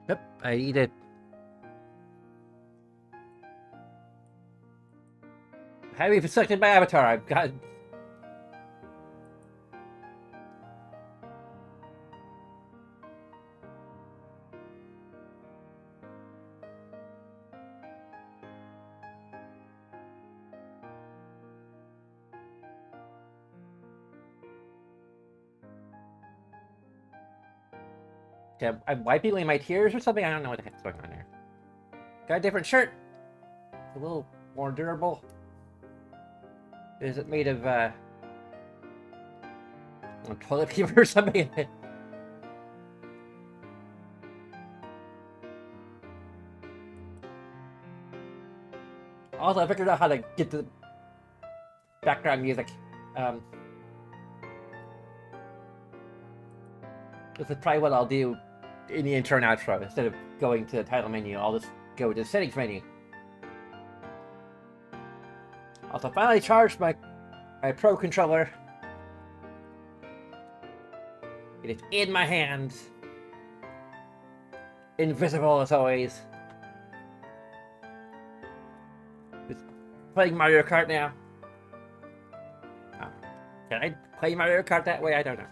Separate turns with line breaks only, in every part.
Yep, I eat it. Have you selected my avatar? I've got. Okay, I'm wiping away my tears or something. I don't know what the heck's going on here. Got a different shirt. It's a little more durable. Is it made of toilet paper or something? Also, I figured out how to get the background music. This is probably what I'll do in the intro and outro. Instead of going to the title menu, I'll just go to the settings menu. Also, finally charged my Pro controller. It is in my hands. Invisible as always. Just playing Mario Kart now. Oh. Can I play Mario Kart that way? I don't know.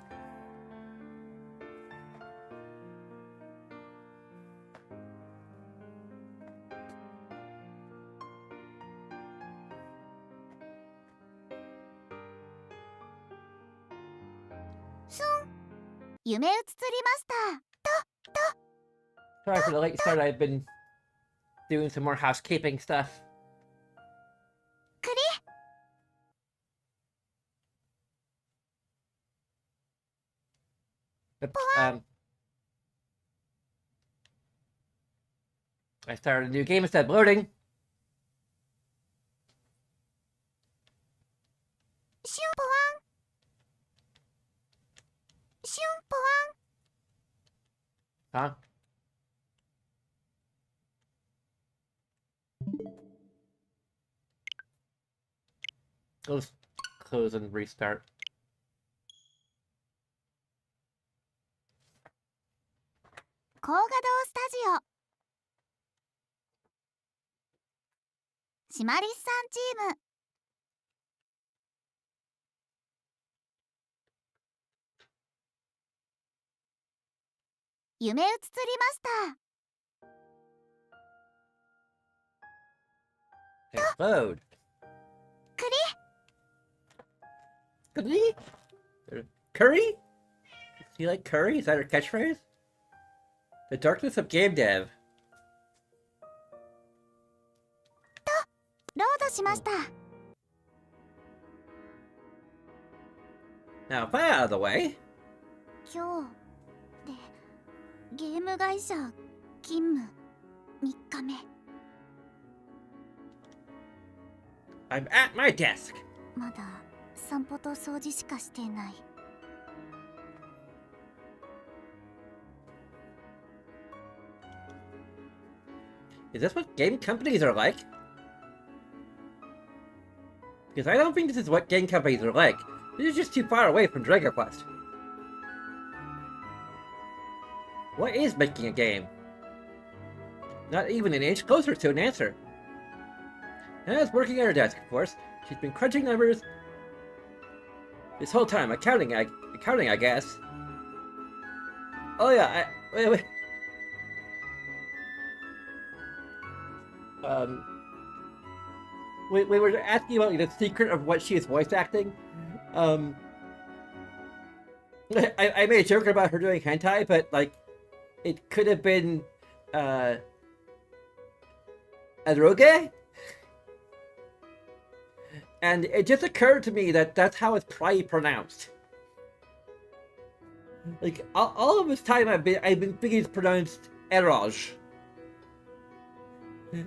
Sorry for the late start. I've been doing some more housekeeping stuff. I started a new game instead of loading. Huh? Let's close and restart. Okay, load. Curry? Curry? Do you like curry? Is that her catchphrase? The darkness of game dev. Now, if I out of the way. I'm at my desk. Is this what game companies are like? Because I don't think this is what game companies are like. This is just too far away from Dragon Quest. What is making a game? Not even an inch closer to an answer. Anna's working at her desk, of course. She's been crunching numbers this whole time. Accounting, I guess. Oh yeah, wait. We were asking about the secret of what she is voice acting. I made a joke about her doing hentai, but like, it could have been eroge. And it just occurred to me that that's how it's probably pronounced. Like all of this time, I've been thinking it's pronounced eroge.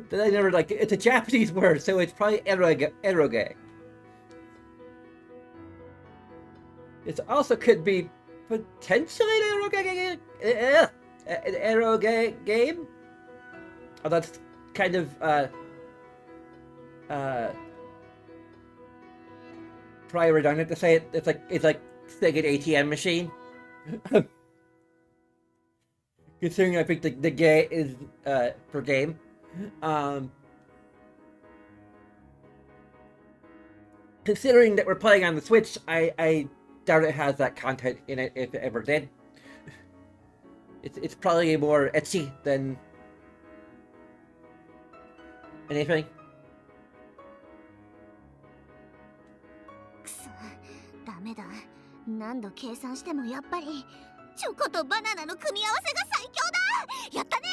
That I never like. It's a Japanese word, so it's probably eroge. It also could be potentially an eroge game. Oh, that's kind of probably redundant to say it. It's like saying an ATM machine. Considering I think the game is for game. Considering that we're playing on the Switch, I doubt it has that content in it if it ever did. It's probably more ecchi than anything.
くそ、ダメだ。何度計算してもやっぱりチョコとバナナの組み合わせが最強だ。やったね。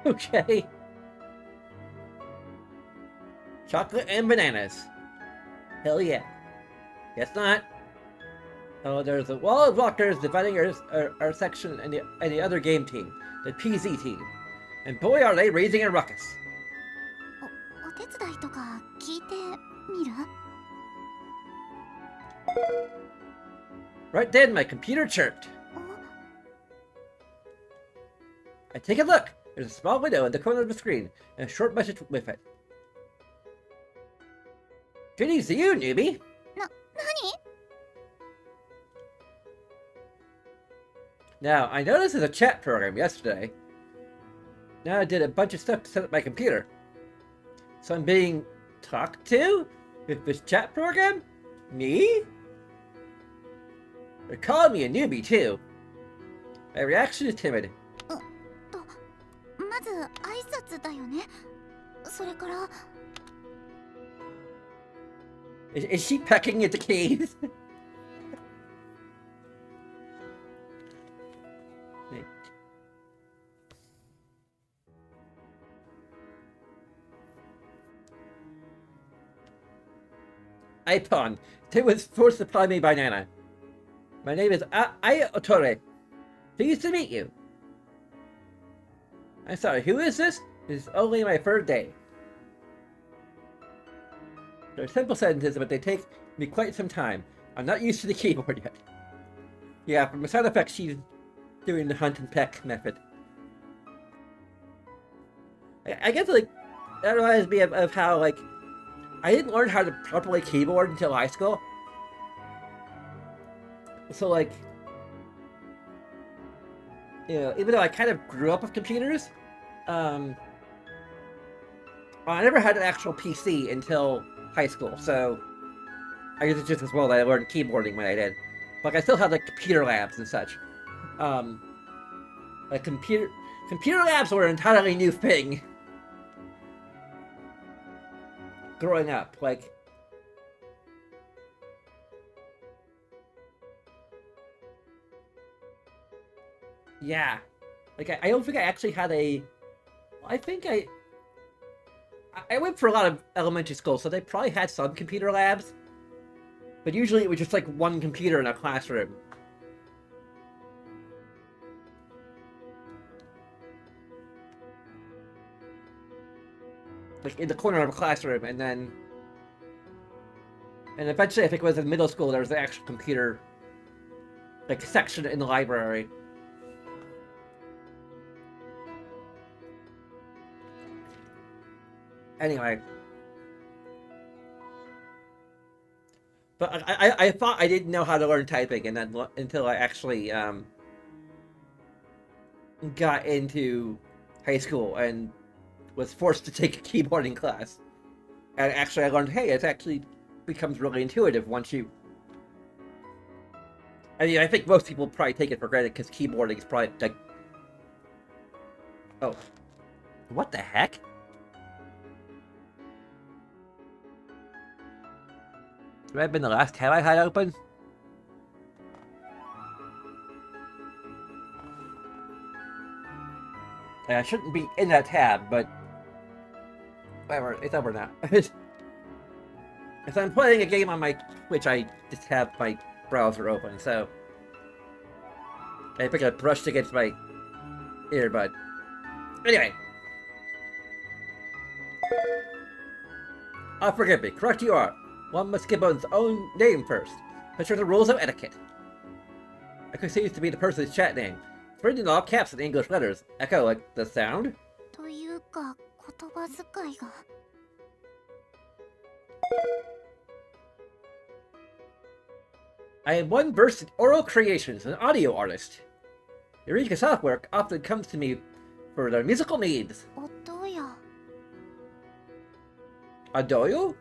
Okay. Chocolate and bananas. Hell yeah. Guess not. Oh, there's a wall of blockers dividing our section and the other game team, the PZ team. And boy, are they raising a ruckus.
お手伝いとか聞いてみる？
Right then, my computer chirped. I take a look. There's a small window in the corner of the screen, and a short message with it. Good news to you, newbie.
何？
Now, I noticed there's a chat program yesterday. Now I did a bunch of stuff to set up my computer. So I'm being talked to with this chat program? Me? They're calling me a newbie, too. My reaction is timid.
まず挨拶だよね。それから。
Is she pecking at the keys? Ipon. It was forced upon me by Nana. My name is Otore. Pleased to meet you. I'm sorry, who is this? This is only my third day. They're simple sentences, but they take me quite some time. I'm not used to the keyboard yet. Yeah, from the sound effects, she's doing the hunt and peck method. I guess, like, that reminds me of how, like, I didn't learn how to properly keyboard until high school. So, like, you know, even though I kind of grew up with computers, I never had an actual PC until high school, so I guess it's just as well that I learned keyboarding when I did. Like, I still had, like, computer labs and such. Like, computer labs were an entirely new thing growing up. Like, yeah. Like, I don't think I actually had a... I think I went for a lot of elementary school, so they probably had some computer labs. But usually it was just like one computer in a classroom. Like in the corner of a classroom, and then... And eventually I think it was in middle school, there was an actual computer, like, section in the library. Anyway. But I thought I didn't know how to learn typing, and then until I actually got into high school and was forced to take a keyboarding class. And actually I learned, hey, it actually becomes really intuitive once you... I mean, I think most people probably take it for granted because keyboarding is probably like... Oh. What the heck? Would that have been the last tab I had open? I shouldn't be in that tab, but... Whatever, it's over now. If I'm playing a game on my Twitch, I just have my browser open, so... I think I brushed against my earbud. Anyway. Oh, forgive me, correct you are. One must give one's own name first. Such are the rules of etiquette. Echo seems to be the person's chat name. It's written in all caps in English letters. Echo, like the sound?
というか、言葉遣いが。
I am one versed in oral creations, an audio artist. Eureka Software often comes to me for their musical needs.
音や
Adoyo?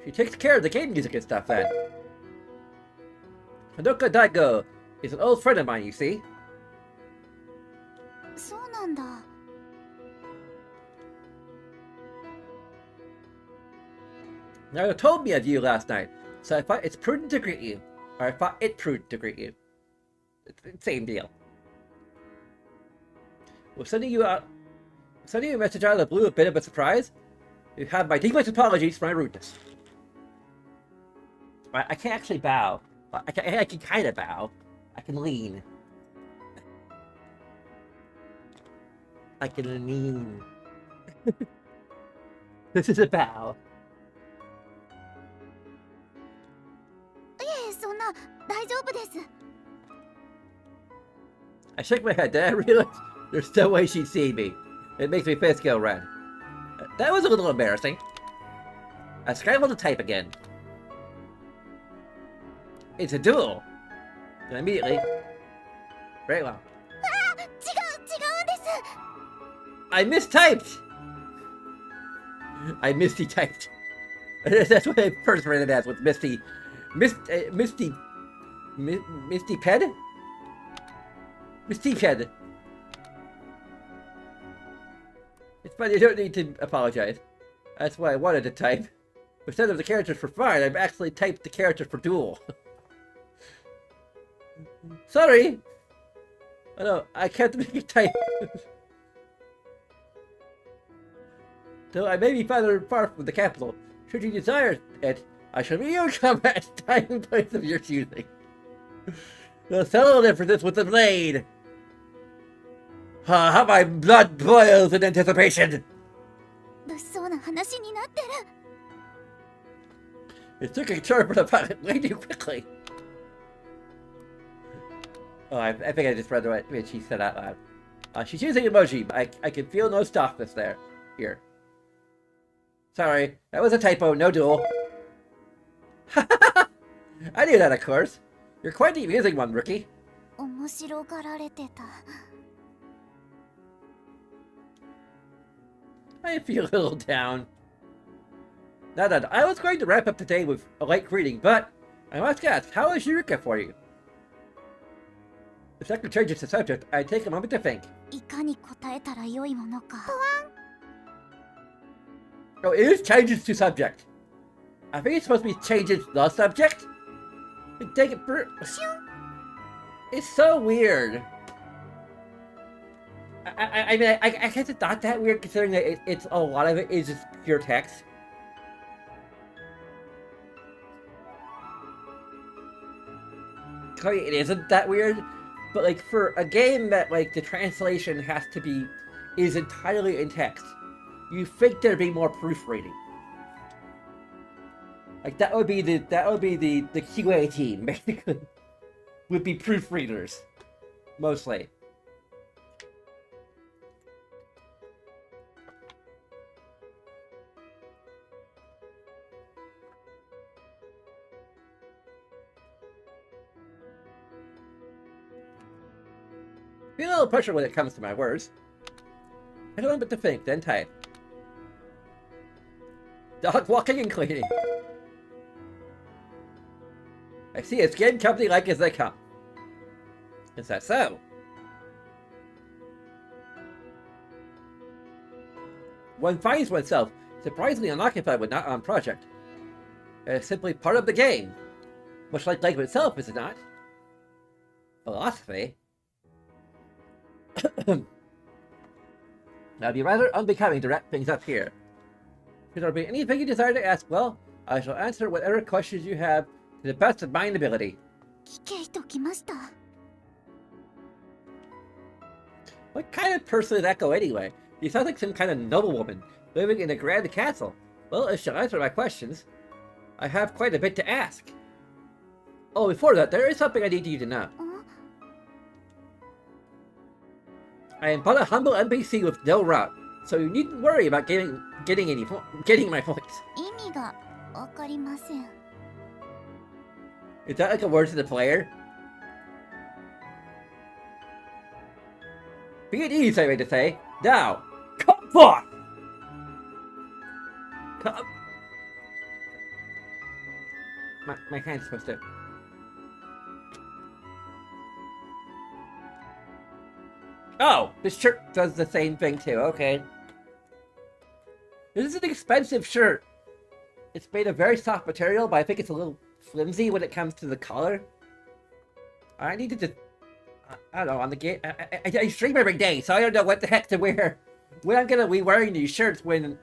She takes care of the game music and stuff then. Hadoka Daigo is an old friend of mine, you see.
そうなんだ
Now you told me of you last night, so I thought it's prudent to greet you. Or I thought it prudent to greet you. It's the same deal. Well, sending you a message out of the blue a bit of a surprise. You have my deepest apologies for my rudeness. I can't actually bow. I can kind of bow. I can lean. I can lean. This is a bow.
いえそんな大丈夫です
I shook my head. Then I realized there's no way she'd see me. It makes me face go red. That was a little embarrassing. I scrambled to type again. It's a duel. And immediately... Very well.
あ違うんです
I mistyped! I misty-typed. That's what I first read it as, with Misty... Misty Ped? Misty Ped. It's fine, you don't need to apologize. That's what I wanted to type. Instead of the characters for fine, I've actually typed the character for duel. Sorry! Oh no, I can't make it type. Though I may be far from the capital, should you desire it, I shall be your combat time and place of your choosing. We'll settle differences with the blade. How my blood boils in anticipation.
物騒な話になってる
It took a turn for the pilot way too quickly. Oh, I think I just read what she said out loud. She's using emoji, but I can feel no softness there. Here. Sorry, that was a typo, no duel. I knew that, of course. You're quite the amusing one, rookie.
面白がられてた
I feel a little down. Now that I was going to wrap up today with a light greeting, but I must ask, how is Eureka for you? If that could change the subject, I'd take a moment to think.
いかに答えたらよいものか
Oh, it is changes to subject. I think it's supposed to be changes the subject. Take it for... It's so weird. I mean, I guess it's not that weird considering that it's a lot of it is just pure text. Clearly, it isn't that weird, but like for a game that like the translation has to be is entirely in text, you think there'd be more proofreading. Like that would be the QA team basically would be proofreaders mostly. Feel a little pressure when it comes to my words. I don't know what to think, then type. Dog walking and cleaning. I see it's game company like as they come. Is that so? One finds oneself surprisingly unoccupied when not on project. It's simply part of the game. Much like life itself, is it not? Philosophy? Now, it'd be rather unbecoming to wrap things up here. Should there be anything you desire to ask, well, I shall answer whatever questions you have to the best of my ability.
聞けときました
What kind of person did that go anyway? You sound like some kind of noblewoman living in a grand castle. Well, if she'll answer my questions, I have quite a bit to ask. Oh, before that, there is something I need you to know.
ん
I am but a humble NPC with no route. So you needn't worry about getting my points.
意味がわかりません。
Is that like a word to the player? Be at ease, I mean to say. Now, come forth! Come... My hand's supposed to... Oh! This shirt does the same thing too, okay. This is an expensive shirt. It's made of very soft material, but I think it's a little flimsy when it comes to the collar. I need to just... I don't know, on the game... I stream every day, so I don't know what the heck to wear. When I'm gonna be wearing these shirts when...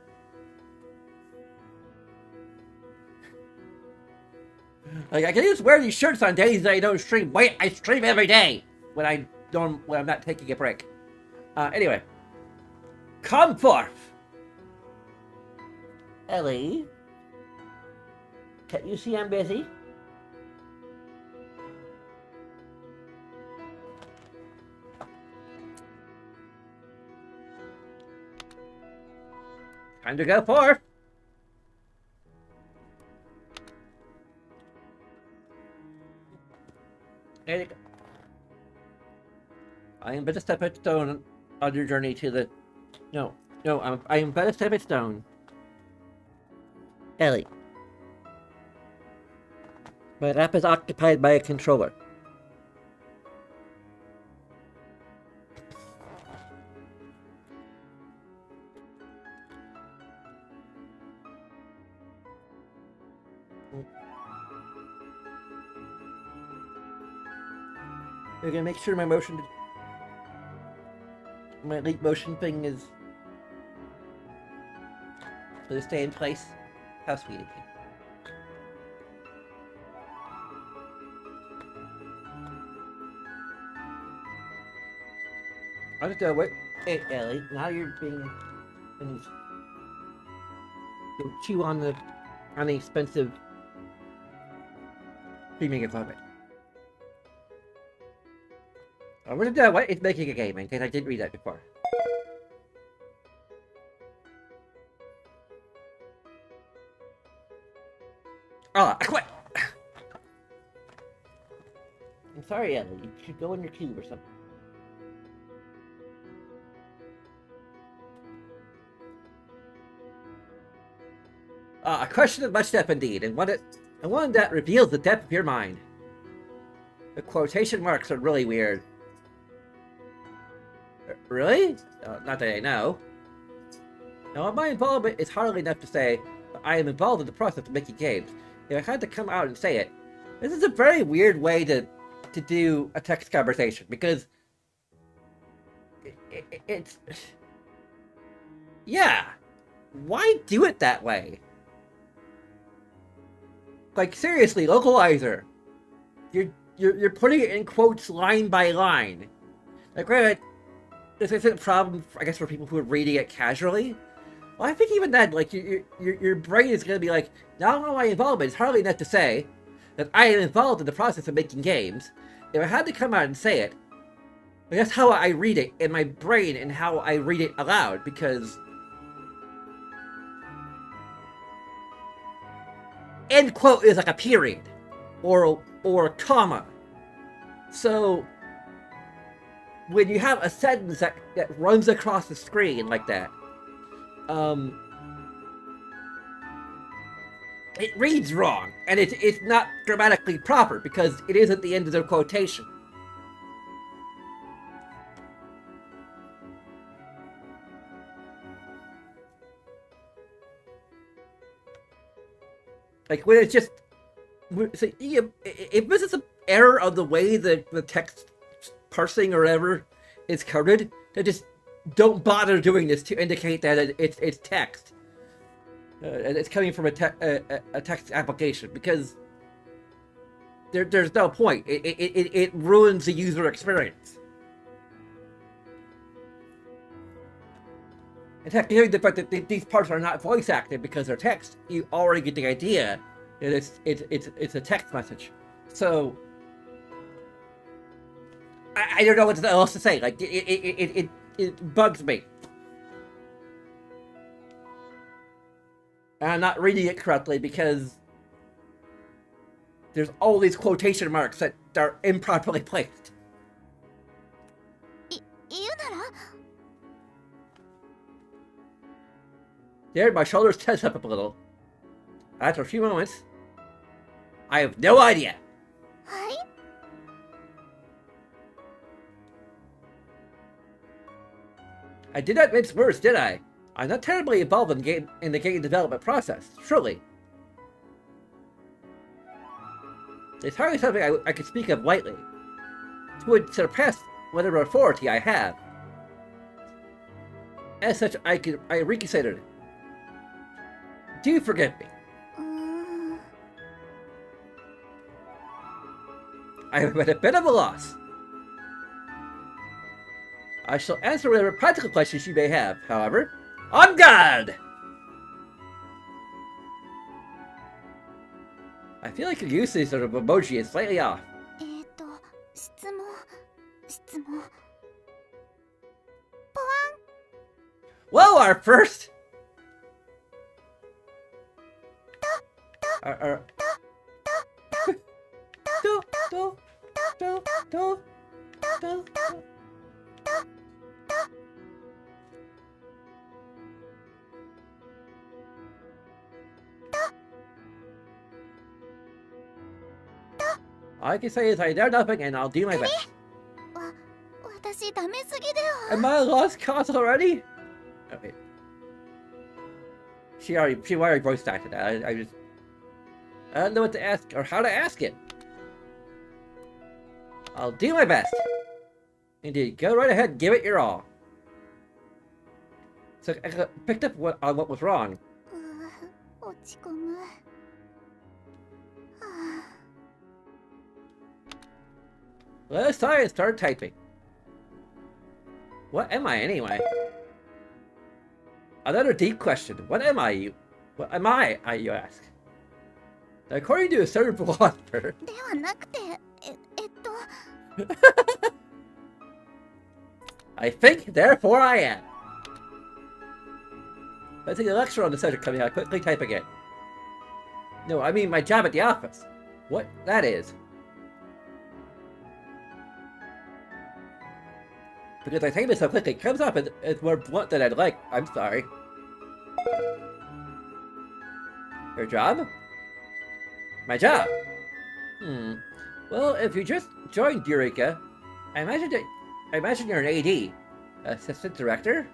Like, I can just wear these shirts on days that I don't stream. Wait, I stream every day! When I'm not taking a break. Anyway. Come forth! Ellie? Can't you see I'm busy? Time to go forth! There you go. I am but a stepping stone on your journey to the... No, I am but a stepping stone. Ellie. My lap is occupied by a controller. We're gonna make sure my leap motion thing is... Will it stay in place? How sweet. I just wait. Hey, Ellie, now you're being... You'll chew on the expensive streaming equipment. I want to know what is making a game, in case I didn't read that before. Oh, I quit! I'm sorry, Ellie. You should go in your cube or something. A question of much depth indeed, and one that reveals the depth of your mind. The quotation marks are really weird. Really? Not that I know. Now, my involvement is hardly enough to say that I am involved in the process of making games. If I had to come out and say it, this is a very weird way to do a text conversation, because it's... Yeah. Why do it that way? Like, seriously, localizer. You're putting it in quotes line by line. Like, granted, this isn't a problem, I guess, for people who are reading it casually. Well, I think even then, like, your brain is gonna be like, not only my involvement, it's hardly enough to say that I am involved in the process of making games. If I had to come out and say it, that's how I read it in my brain and how I read it aloud, because... End quote is like a period, or a comma. So, when you have a sentence that runs across the screen like that, it reads wrong, and it's not grammatically proper, because it isn't the end of the quotation. Like, when it's just... So, if this is an error of the way that the text parsing or whatever is coded, then just don't bother doing this to indicate that it's text. And it's coming from a text application, because there's no point. It ruins the user experience. And technically, the fact that these parts are not voice acted because they're text, you already get the idea that it's a text message. So I don't know what else to say. Like, it bugs me. And I'm not reading it correctly because there's all these quotation marks that are improperly placed.
言うなら
There, my shoulders tense up a little. After a few moments, I have no idea.
はい
I did not mince words, did I? I'm not terribly involved in the game development process, surely. It's hardly something I could speak of lightly. It would surpass whatever authority I have. As such, I reconsidered. Do forgive me.
うーん
I am at a bit of a loss. I shall answer whatever practical questions you may have, however. On guard! I feel like your usage of emoji is slightly off.
質問
Whoa, our first... Our... All I can say is I know nothing and I'll do my best.
私ダメすぎでは
Am I a lost cause already? Okay. She already voice acted that. I don't know what to ask or how to ask it. I'll do my best. Indeed, go right ahead and give it your all. So I picked up on what was wrong.
落ち込むはあ
Let's try and start typing. What am I anyway? Another deep question. What am I? What am I you ask? According to a certain philosopher.
ではなくて
I think, therefore I am. I think the lecture on the subject coming out. Quickly type again. No, I mean my job at the office. What that is. Because I type it so quickly, it comes up as more blunt than I'd like. I'm sorry. Your job? My job? Well, if you just joined Eureka, I imagine you're an AD. Assistant Director?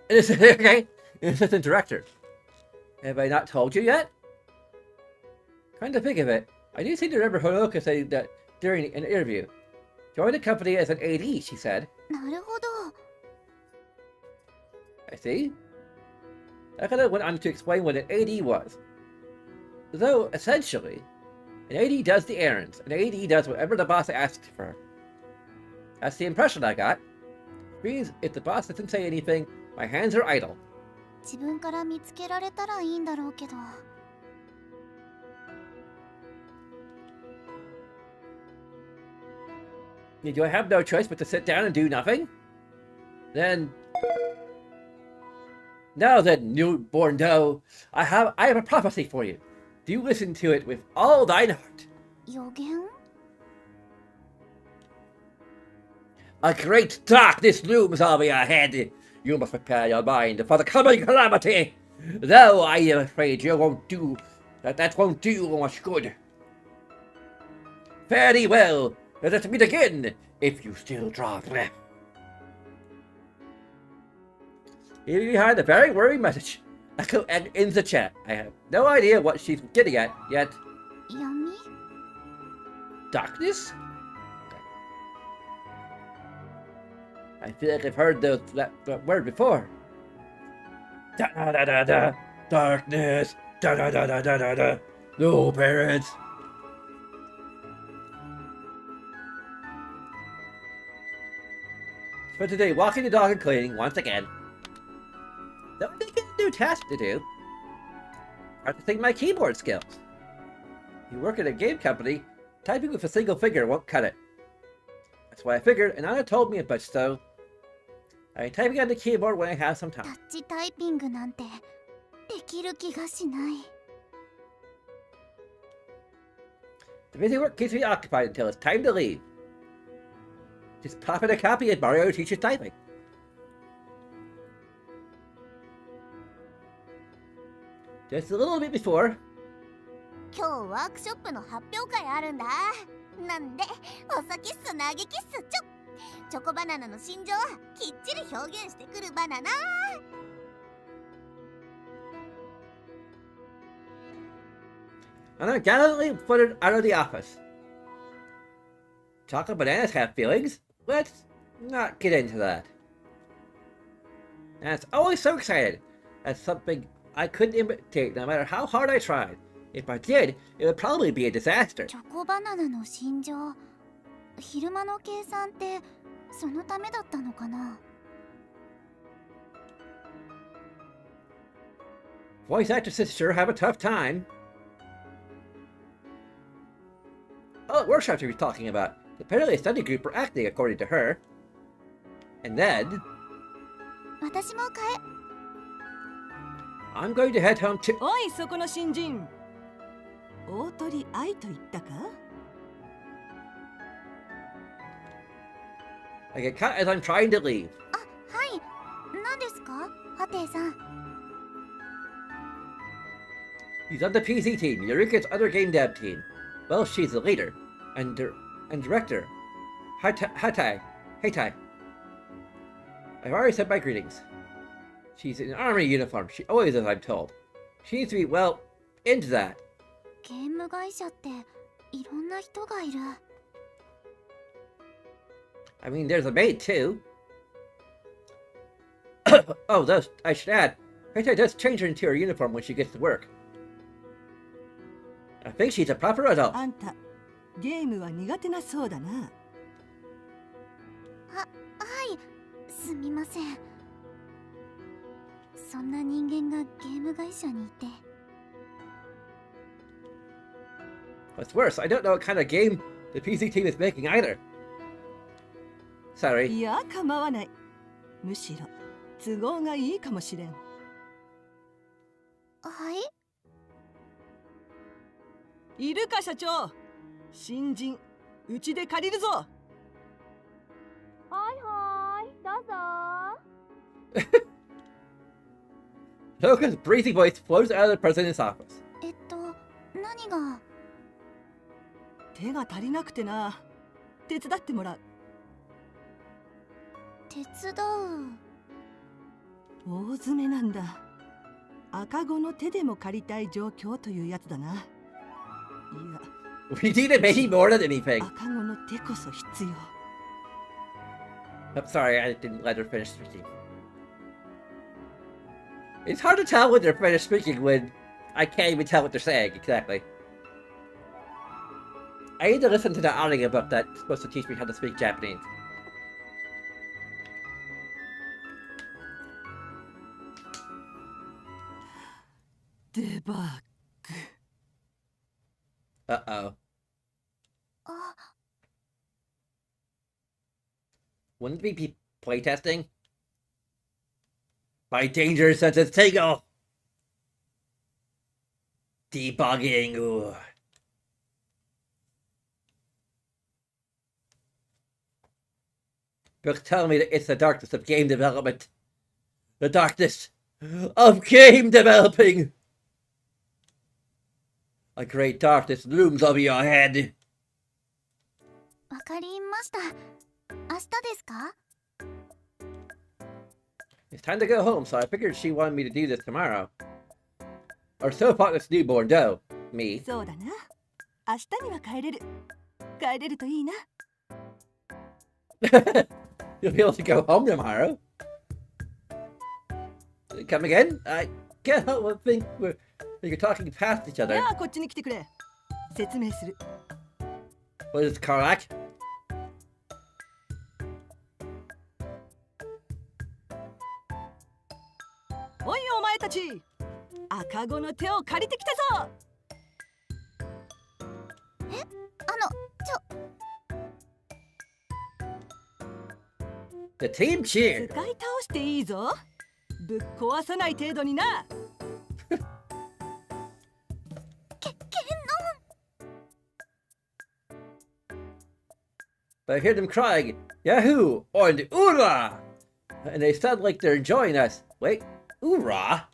Okay. Assistant Director. Have I not told you yet? Come to think of it, I do seem to remember Horoka saying that during an interview. Join the company as an AD, she said.
なるほど
I see. I kind of went on to explain what an AD was. Though, essentially, an AD does the errands. An AD does whatever the boss asks for. That's the impression I got. Means if the boss doesn't say anything, my hands are idle.
自分から見つけられたらいいんだろうけど
Do I have no choice but to sit down and do nothing? Then... Now then, newborn doe, I have a prophecy for you. Do listen to it with all thine heart.
予言
A great darkness looms over your head. You must prepare your mind for the coming calamity. Though I am afraid that won't do much good. Fare thee well. Let us meet again, if you still draw breath. Leaving behind a very worrying message. Echo in the chat. I have no idea what she's getting at yet.
闇
Darkness? Okay. I feel like I've heard that word before. Da da da da da. Darkness. Da da da da da da da. No parents. For today, walking the dog and cleaning once again. That would make it a new task to do. Practicing my keyboard skills. You work at a game company, typing with a single finger won't cut it. That's why I figured, and Anna told me a bunch, so... I'm typing on the keyboard when I have some
タ
time.
ッチタイピングなんてできる気がしない。
The busy work keeps me occupied until it's time to leave. Just pop in a copy and Mario teaches typing. Just a little bit before.
今日ワークショップの発表会あるんだ。なんでお先っす、嘆きっす。チョコバナナの心情きっちり表現してくるバナナ。
And I'm gallantly footed out of the office. Chocolate bananas have feelings. Let's not get into that. And it's always so excited. That's something I couldn't imitate no matter how hard I tried. If I did, it would probably be a disaster.
チョコバナナの心情、昼間の計算ってそのためだったのかな。
Voice actresses sure have a tough time. Oh, the workshop she was talking about. Apparently a study group for acting, according to her. And then...
私も
I'm going to head home to...
おい、そこの新人。大鳥愛と言ったか？
I get caught as I'm trying to leave.
あ、はい。何ですか、ハテイさん。
He's on the PC team, Eureka's other game dev team. Well, she's the leader. And director. Hatai. I've already said my greetings. She's in an army uniform. She always is, I'm told. She needs to be, well, into that.
ゲーム会社っていろんな人がいる。
I mean, there's a maid, too. Oh, I should add, Hatai does change her into her uniform when she gets to work. I think she's a proper adult.
あんた、ゲームは苦手なそうだな。
はい、すみません。そんな人間がゲーム会社にいて。
What's worse, I don't know what kind of game the PC team is making either. Sorry.
いや、構わない。むしろ都合がいいかもしれん。
はい。
いるか社長。新人、うちで借りるぞ。
はいはい、どうぞ。
Toka's breezy voice flows out of the president's office.
何が。
手が足りなくてな。手伝ってもらう。
手伝う。
大詰めなんだ。赤子の手でも借りたい状況というやつだな。いや。
We need a baby more than anything.
赤子の手こそ必要。
I'm sorry, I didn't let her finish speaking. It's hard to tell when they're finished speaking when I can't even tell what they're saying exactly. I need to listen to the audiobook that's supposed to teach me how to speak Japanese.
Debug.
Uh-oh.
あ、
Wouldn't we be playtesting? My danger senses tingle! Debugging, ooh. Books tell me that it's the darkness of game development. The darkness of game developing! A great darkness looms over your head.
わかりました。明日ですか？
It's time to go home, so I figured she wanted me to do this tomorrow. Or so thought this newborn doe. Me.
そうだな。明日には帰れる。帰れるといいな。
You'll be able to go home tomorrow. Come again? I can't help but think you're talking past each
い
other.
や、こっちに来てくれ。説明する。
What is Karak?
おいお前たち。赤子の手を借りてきたぞ。
The team
使
cheered.
い倒していいぞ。ぶっ壊さない程度にな。
But I hear them crying, Yahoo! And Oorah! And they sound like they're enjoying us. Wait, Oorah?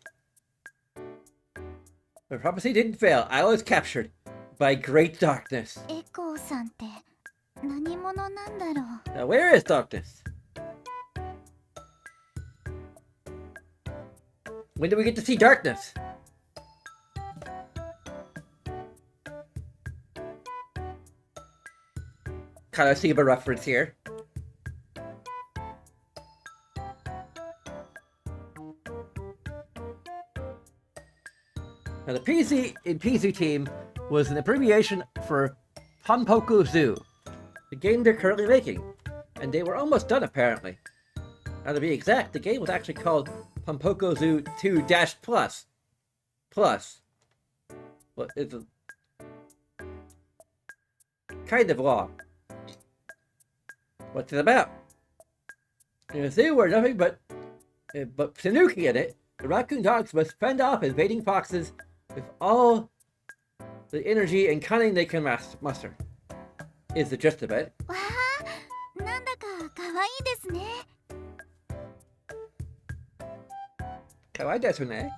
The prophecy didn't fail. I was captured by great darkness.
エコーさんって何者なんだろう。
Now, where is darkness? When do we get to see darkness? Kind of see a reference here. Now, the PZ team was an abbreviation for Panpoku Zoo, the game they're currently making, and they were almost done apparently. Now, to be exact, the game was actually called Panpoku Zoo 2-Plus. Plus. Well, it's kind of long. What's it about? In a zoo where nothing but Tanuki in it, the raccoon dogs must fend off invading foxes with all the energy and cunning they can muster. Is the gist of it.
わあ、なんだか可愛いですね。
Kawaii desu ne?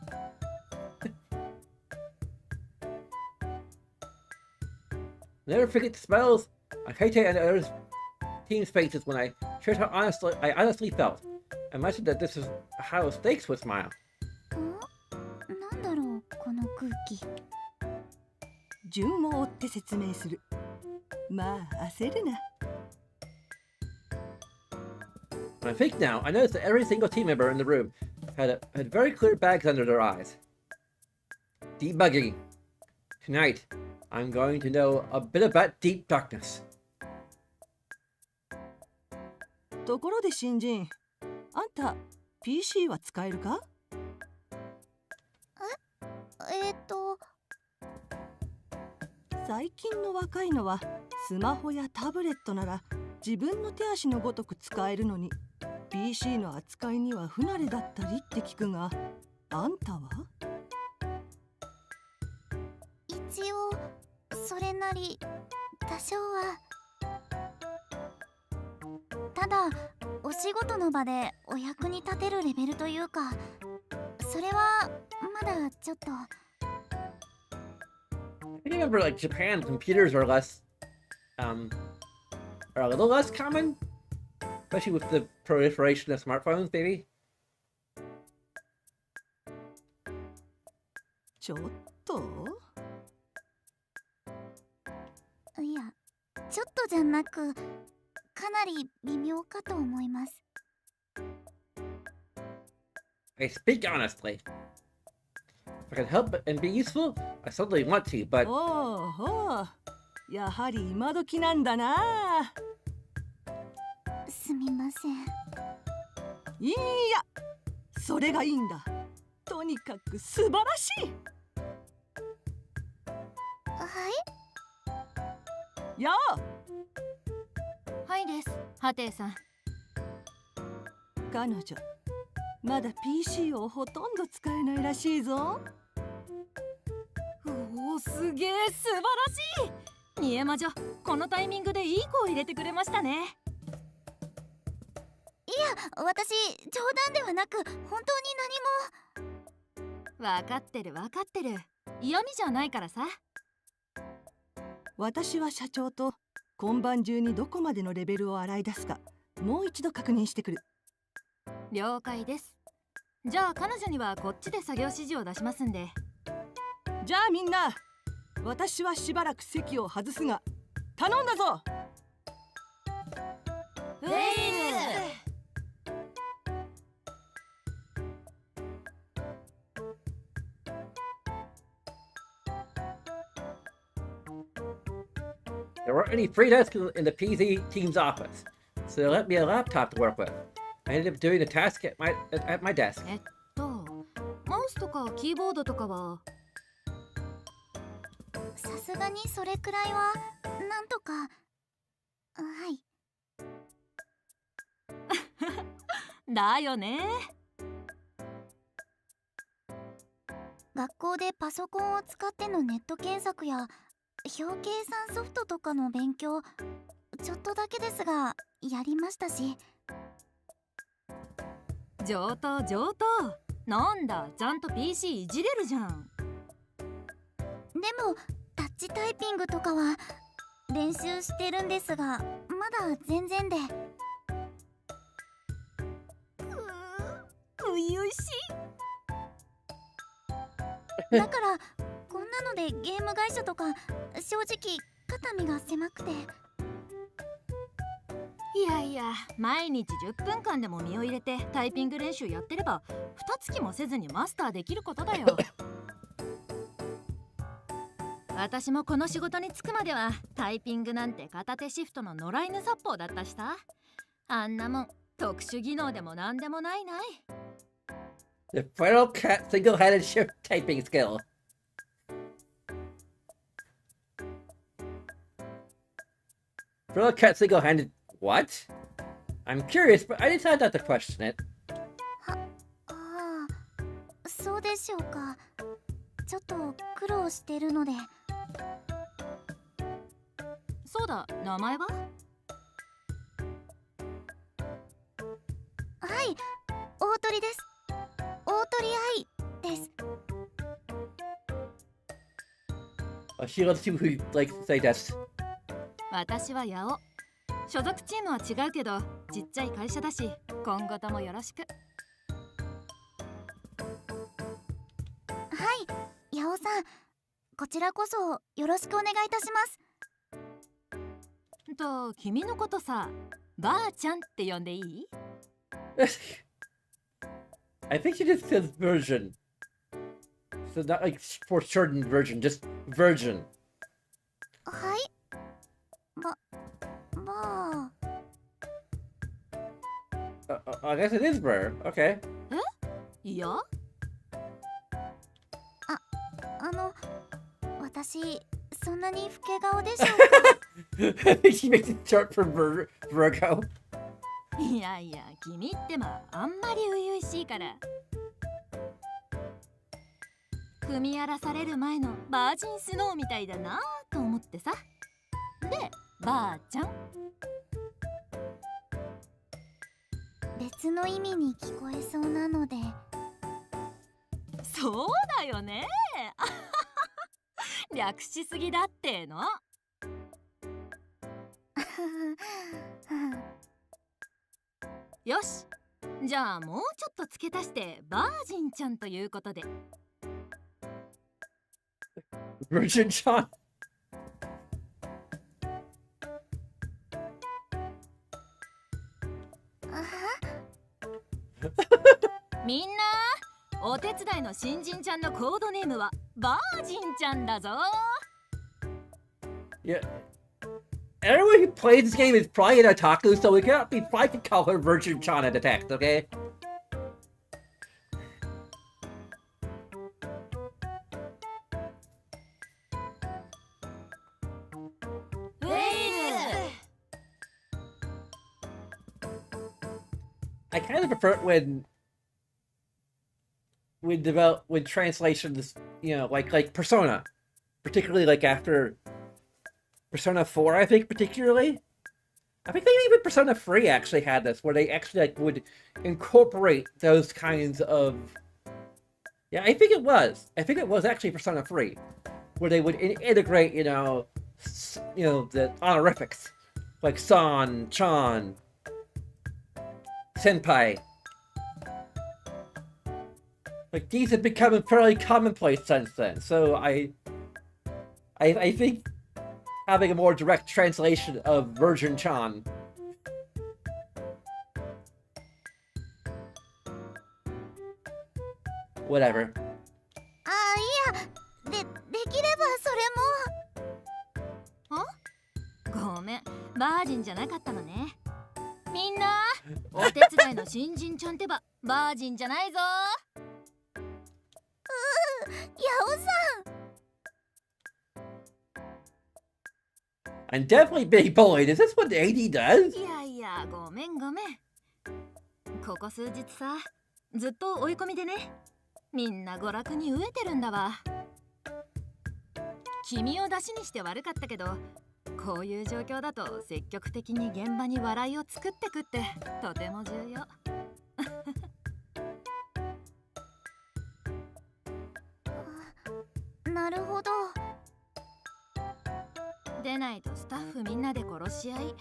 Never forget the smells on Kaite and others' team's faces when I shared how I honestly felt. I mentioned that this is how steaks would smile.
なんだろうこの空気。
順を追って説明する。まあ焦るな。
When I think now, I noticed that every single team member in the room had very clear bags under their eyes. Debugging. Tonight, I'm going to know a bit about deep darkness.
ところで新人、あんた PC は使えるか？最近の若いのはスマホやタブレットなら自分の手足のごとく使えるのに PC の扱いには不慣れだったりって聞くが、あんたは？
一応それなり多少は。ただお仕事の場でお役に立てるレベルというか、それはまだちょっと。
I remember, like, Japan, computers are a little less common, especially with the proliferation of smartphones, maybe.
ちょっと？
いや、ちょっとじゃなく、かなり微妙かと思います。
I speak honestly. If I can help and be useful, I certainly want to, but...
おうおう、やはり今時なんだな。
すみません。
いや、それがいいんだ。とにかく素晴らしい。
はい。
やあ。
はいです、ハテイさん。
彼女、まだ PC をほとんど使えないらしいぞ。
おお、すげえ素晴らしい。三重魔女、このタイミングでいい子を入れてくれましたね。
いや、私冗談ではなく本当に何も。
分かってる分かってる。嫌味じゃないからさ。
私は社長と今晩中にどこまでのレベルを洗い出すかもう一度確認してくる。
了解です。じゃあ彼女にはこっちで作業指示を出しますんで。
じゃあみんな、私はしばらく席を外すが頼んだぞ。
There weren't any free desks in the PZ team's office, so they let me a laptop to work with. I ended up doing the task at my desk.
マウスとかキーボードとかは？
さすがにそれくらいはなんとか。はい。
だよね。
学校でパソコンを使ってのネット検索や表計算ソフトとかの勉強ちょっとだけですがやりましたし。
上等上等。なんだ、ちゃんと PC いじれるじゃん。
でもタッチタイピングとかは練習してるんですがまだ全然で。
ういういしい。
だからこんなのでゲーム会社とか正直肩身が狭くて。
いやいや、毎日10分間でも身を入れてタイピング練習やってれば2月もせずにマスターできることだよ。私もこの仕事に就くまではタイピングなんて片手シフトの野良犬殺法だったしさ。あんなもん特殊技能でもなんでもないない。
The Feral Cat single-handed shift typing skill. Feral Cat single-handed what? I'm curious, but I decided not to question it.
ああ、そうでしょうか。ちょっと苦労してるので。
そうだ、名前は？
はい、大鳥です。大鳥愛です。
She loves people who like to say that.
私は八尾。所属チームは違うけどちっちゃい会社だし今後ともよろしく。
はい、八尾さん、こちらこそよろしくお願いいたします。
と、君のことさ、ばあちゃんって呼んでいい？
I think she just says virgin. So not like for certain virgin, just virgin.
はい、まあ
I guess it is Burr. Okay.
いや、
私そんなに老け顔でしょうか。
I think she makes it short for Virgo.
いやいや、君ってあんまり初々しいから。組み荒らされる前のバージンスノーみたいだなと思ってさ。で、ばあちゃん。
別の意味に聞こえそうなので。
そうだよね。略しすぎだっての。よし、じゃあもうちょっと付け足してバージンちゃんということで。
Virgin John.
みんな、お手伝いの新人ちゃんのコードネームはバージンちゃんだぞ。
Yeah. Everyone who plays this game is probably an otaku, so we cannot be probably can call her Virgin John in the text, okay? I kind of prefer it when translations, you know, like Persona, particularly like after Persona 4, I think particularly. I think maybe even Persona 3 actually had this, where they actually like would incorporate those kinds of. Yeah, I think it was. I think it was actually Persona 3, where they would integrate, you know, the honorifics like San, Chan, Senpai. Like these have become fairly commonplace since then. So I think having a more direct translation of Virgin Chan. Whatever.
ああ、いや、できればそれも。
ごめん、バージンじゃなかったのね。みんな、お手伝いの新人ちゃんってばバージンじゃないぞ。
八尾さん。
I'm definitely being bullied. Is this what AD does?
いやいや、ごめんごめん。ここ数日さ、ずっと追い込みでね、みんな娯楽に飢えてるんだわ。君を出しにして悪かったけど、こういう状況だと積極的に現場に笑いを作ってくってとても重要。
なるほど。
でないとスタッフみんなで殺し合い、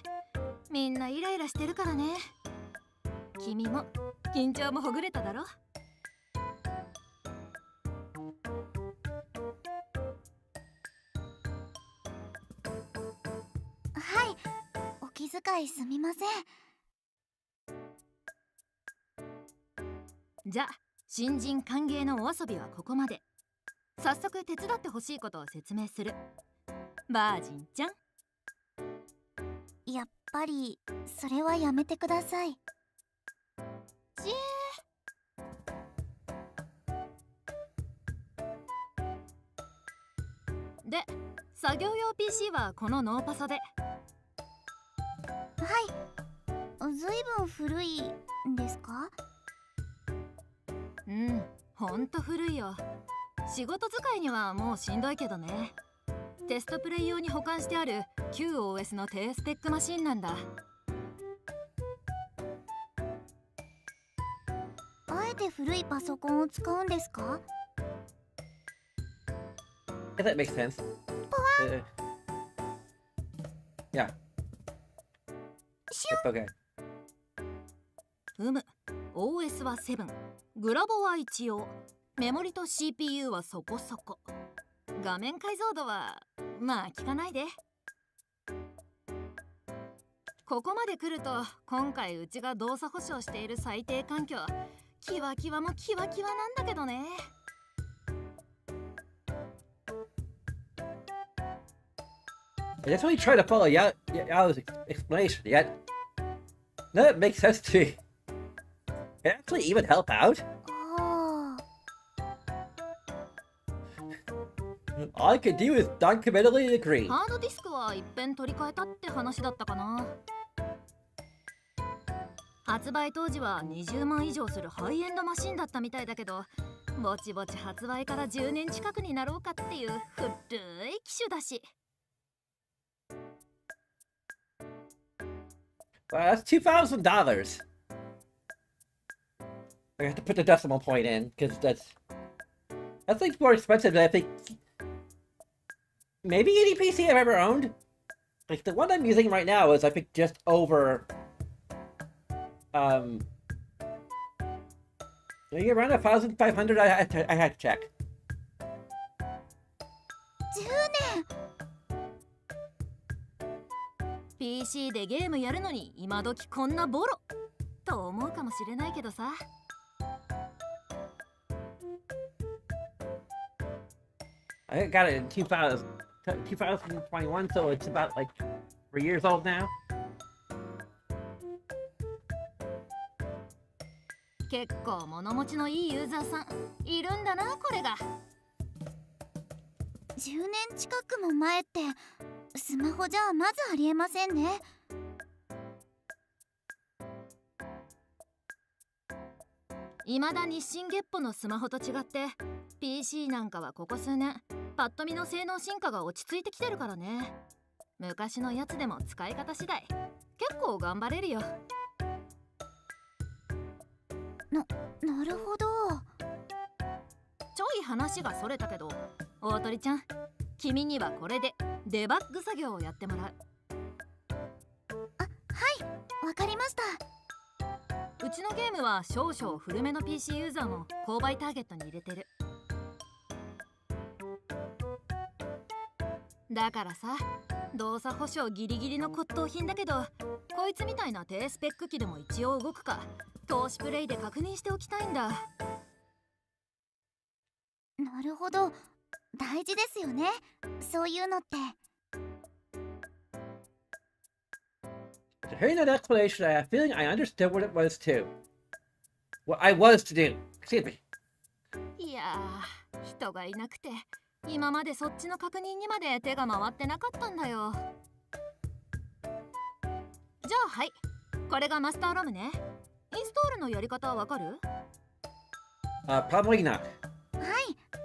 みんなイライラしてるからね。君も緊張もほぐれただろ。
はい、お気遣いすみません。
じゃあ新人歓迎のお遊びはここまで。早速手伝ってほしいことを説明する。バージンちゃん。
やっぱりそれはやめてください。
で、作業用 PC はこのノーパソで。
はい、ずいぶん古いんですか？
うん、ほんと古いよ。仕事使いにはもうしんどいけどね。テストプレイ用に保管してある旧 OS の低スペックマシンなんだ。
あえて古いパソコンを使うんですか？
If that makes sense. Yeah. It's okay.
OS は7、グラボは一応、メモリと CPU はそこそこ、画面解像度はまあ聞かないで。ここまで来ると今回うちが動作保証している最低環境、キワキワもキワキワなんだけどね。
I just really try to follow Yao's explanation, yet none of it makes sense to me. Can it actually even help out?
あ
All I can do is non-committally agree.
ハードディスクは一遍取り替えたって話だったかな。発売当時は20万以上するハイエンドマシンだったみたいだけど、ぼちぼち発売から10年近くになろうかっていう古い機種だし。
Wow, that's $2,000. I have to put the decimal point in because that's like more expensive than I think maybe any PC I've ever owned. Like the one I'm using right now is I think just over maybe around 1,500. I had to check.
10年。
PC でゲームやるのに今時こんなボロと思うかもしれないけどさ。
I got it in 2021, so it's about like 3 years old now.
結構物持ちのいいユーザーさんいるんだな、これが。
10年近くも前ってスマホじゃまずありえませんね。
未だ日進月歩のスマホと違って PC なんかはここ数年パッと見の性能進化が落ち着いてきてるからね。昔のやつでも使い方次第結構頑張れるよ。
なるほど。
ちょい話がそれたけど、大鳥ちゃん、君にはこれでデバッグ作業をやってもらう。
はい、わかりました。
うちのゲームは少々古めの PC ユーザーも購買ターゲットに入れてる。だからさ、動作保証ギリギリの骨董品だけど、こいつみたいな低スペック機でも一応動くか投資プレイで確認しておきたいんだ。
なるほど、大事ですよね、そういうのって。
So hearing that explanation, I have a feeling I understood what it was too. What I was to do. Excuse me.
いやー、人がいなくて今までそっちの確認にまで手が回ってなかったんだよ。じゃあはい、これがマスターロムね。インストールのやり方はわかる？
Probably not.
は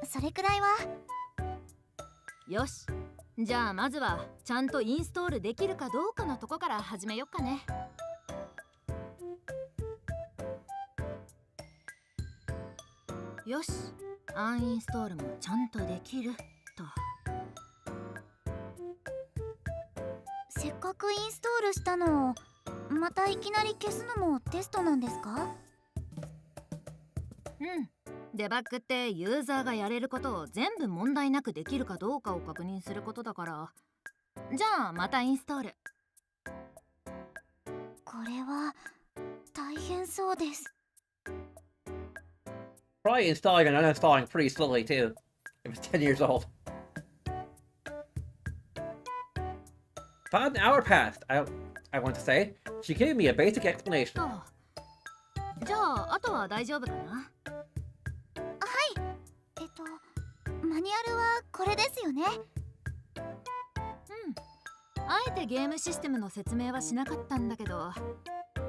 い、それくらいは。
よし、じゃあまずはちゃんとインストールできるかどうかのとこから始めよっかね。よし、アンインストールもちゃんとできると。
せっかくインストールしたのをまたいきなり消すのもテストなんですか？
うん、デバッグってユーザーがやれることを全部問題なくできるかどうかを確認することだから。じゃあまたインストール。
これは大変そうです。
Probably installing and uninstalling pretty slowly too. If it's 10 years old. About an hour passed. I want to say. She gave me a basic explanation.
じゃああとは大丈夫かな？
はい、マニュアルはこれですよね。
あえてゲームシステムの説明はしなかったんだけど、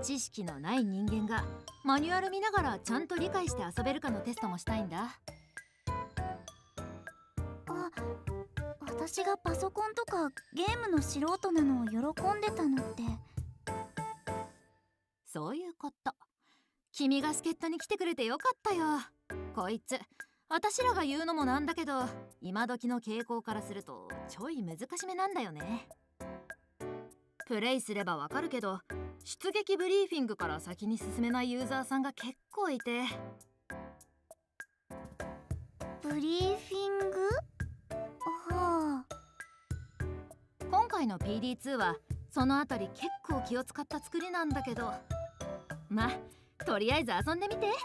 知識のない人間がマニュアル見ながらちゃんと理解して遊べるかのテストもしたいんだ。
あ、私がパソコンとかゲームの素人なのを喜んでたのって。
そういうこと。君が助っ人に来てくれてよかったよ。こいつ私らが言うのもなんだけど、今時の傾向からするとちょい難しめなんだよね。プレイすればわかるけど、出撃ブリーフィングから先に進めないユーザーさんが結構いて。
ブリーフィング？はあ。
今回の PD2 はそのあたり結構気を使った作りなんだけど、まあとりあえず遊んでみて。
はい。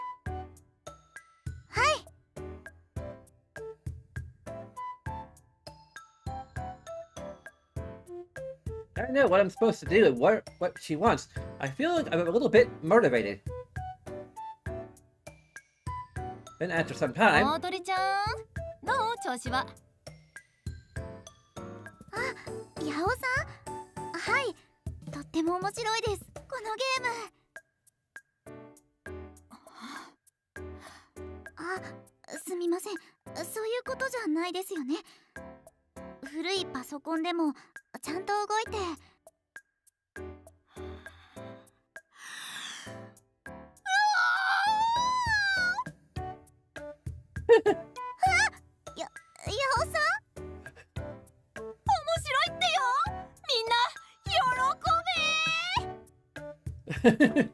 I know what I'm supposed to do and what she wants. I feel like I'm a little bit motivated. Then after some time...
大鳥ちゃん、どう調子は？
あ、ヤオさん？はい、とっても面白いです、このゲーム。あ、すみません、そういうことじゃないですよね。古いパソコンでもちゃんと動いて。ヤオさん？面白いってよ。みんな喜べ。い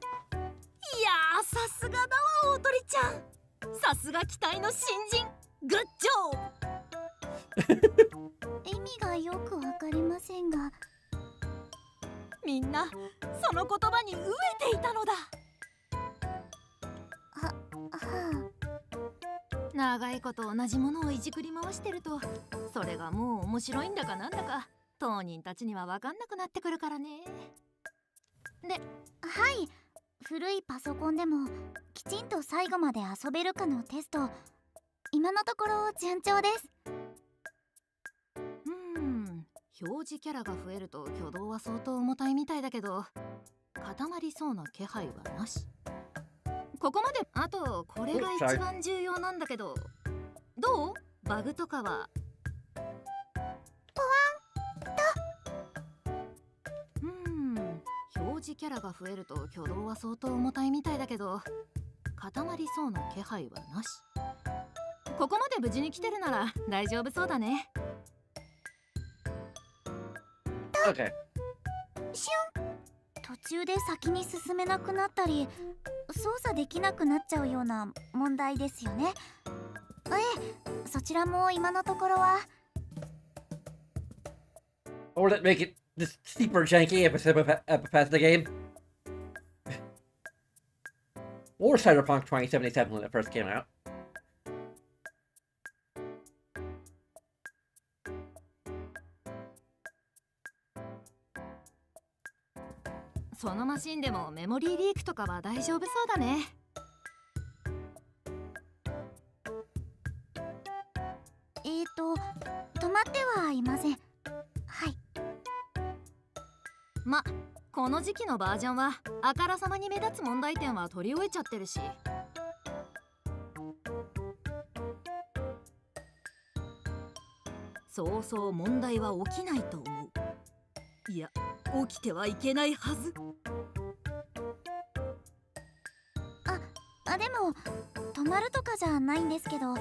やー、さすがだわ、大鳥ちゃん。さすが期待の新人。グッジョー。意味がよくわかりませんが、みんなその言葉に飢えていたのだ。はあ。
長いこと同じものをいじくり回してると、それがもう面白いんだかなんだか当人たちには分かんなくなってくるからね。で、はい、古いパソコンでもきちんと最後まで遊べるかのテスト、今のところ順調です。表示キャラが増えると挙動は相当重たいみたいだけど、固まりそうな気配はなし。ここまで。あとこれが一番重要なんだけど、どう？バグとかは。ポワンと。表示キャラが増えると挙動は相当重たいみたいだけど、固まりそうな気配はなし。ここまで無事に来てるなら大丈夫そうだね。
Okay.
シュン。途中で先に進めなくなったり操作できなくなっちゃうような問題ですよね。ええ、そちらも今のところは。
Or let make it this super janky episode past the game. Or Cyberpunk 2077 when it first came out.
そのマシンでもメモリーリークとかは大丈夫そうだね。
止まってはいません。はい。
この時期のバージョンはあからさまに目立つ問題点は取り終えちゃってるし。そうそう問題は起きないと思う。いや、起きてはいけないはず。
でも止まるとかじゃないんですけど、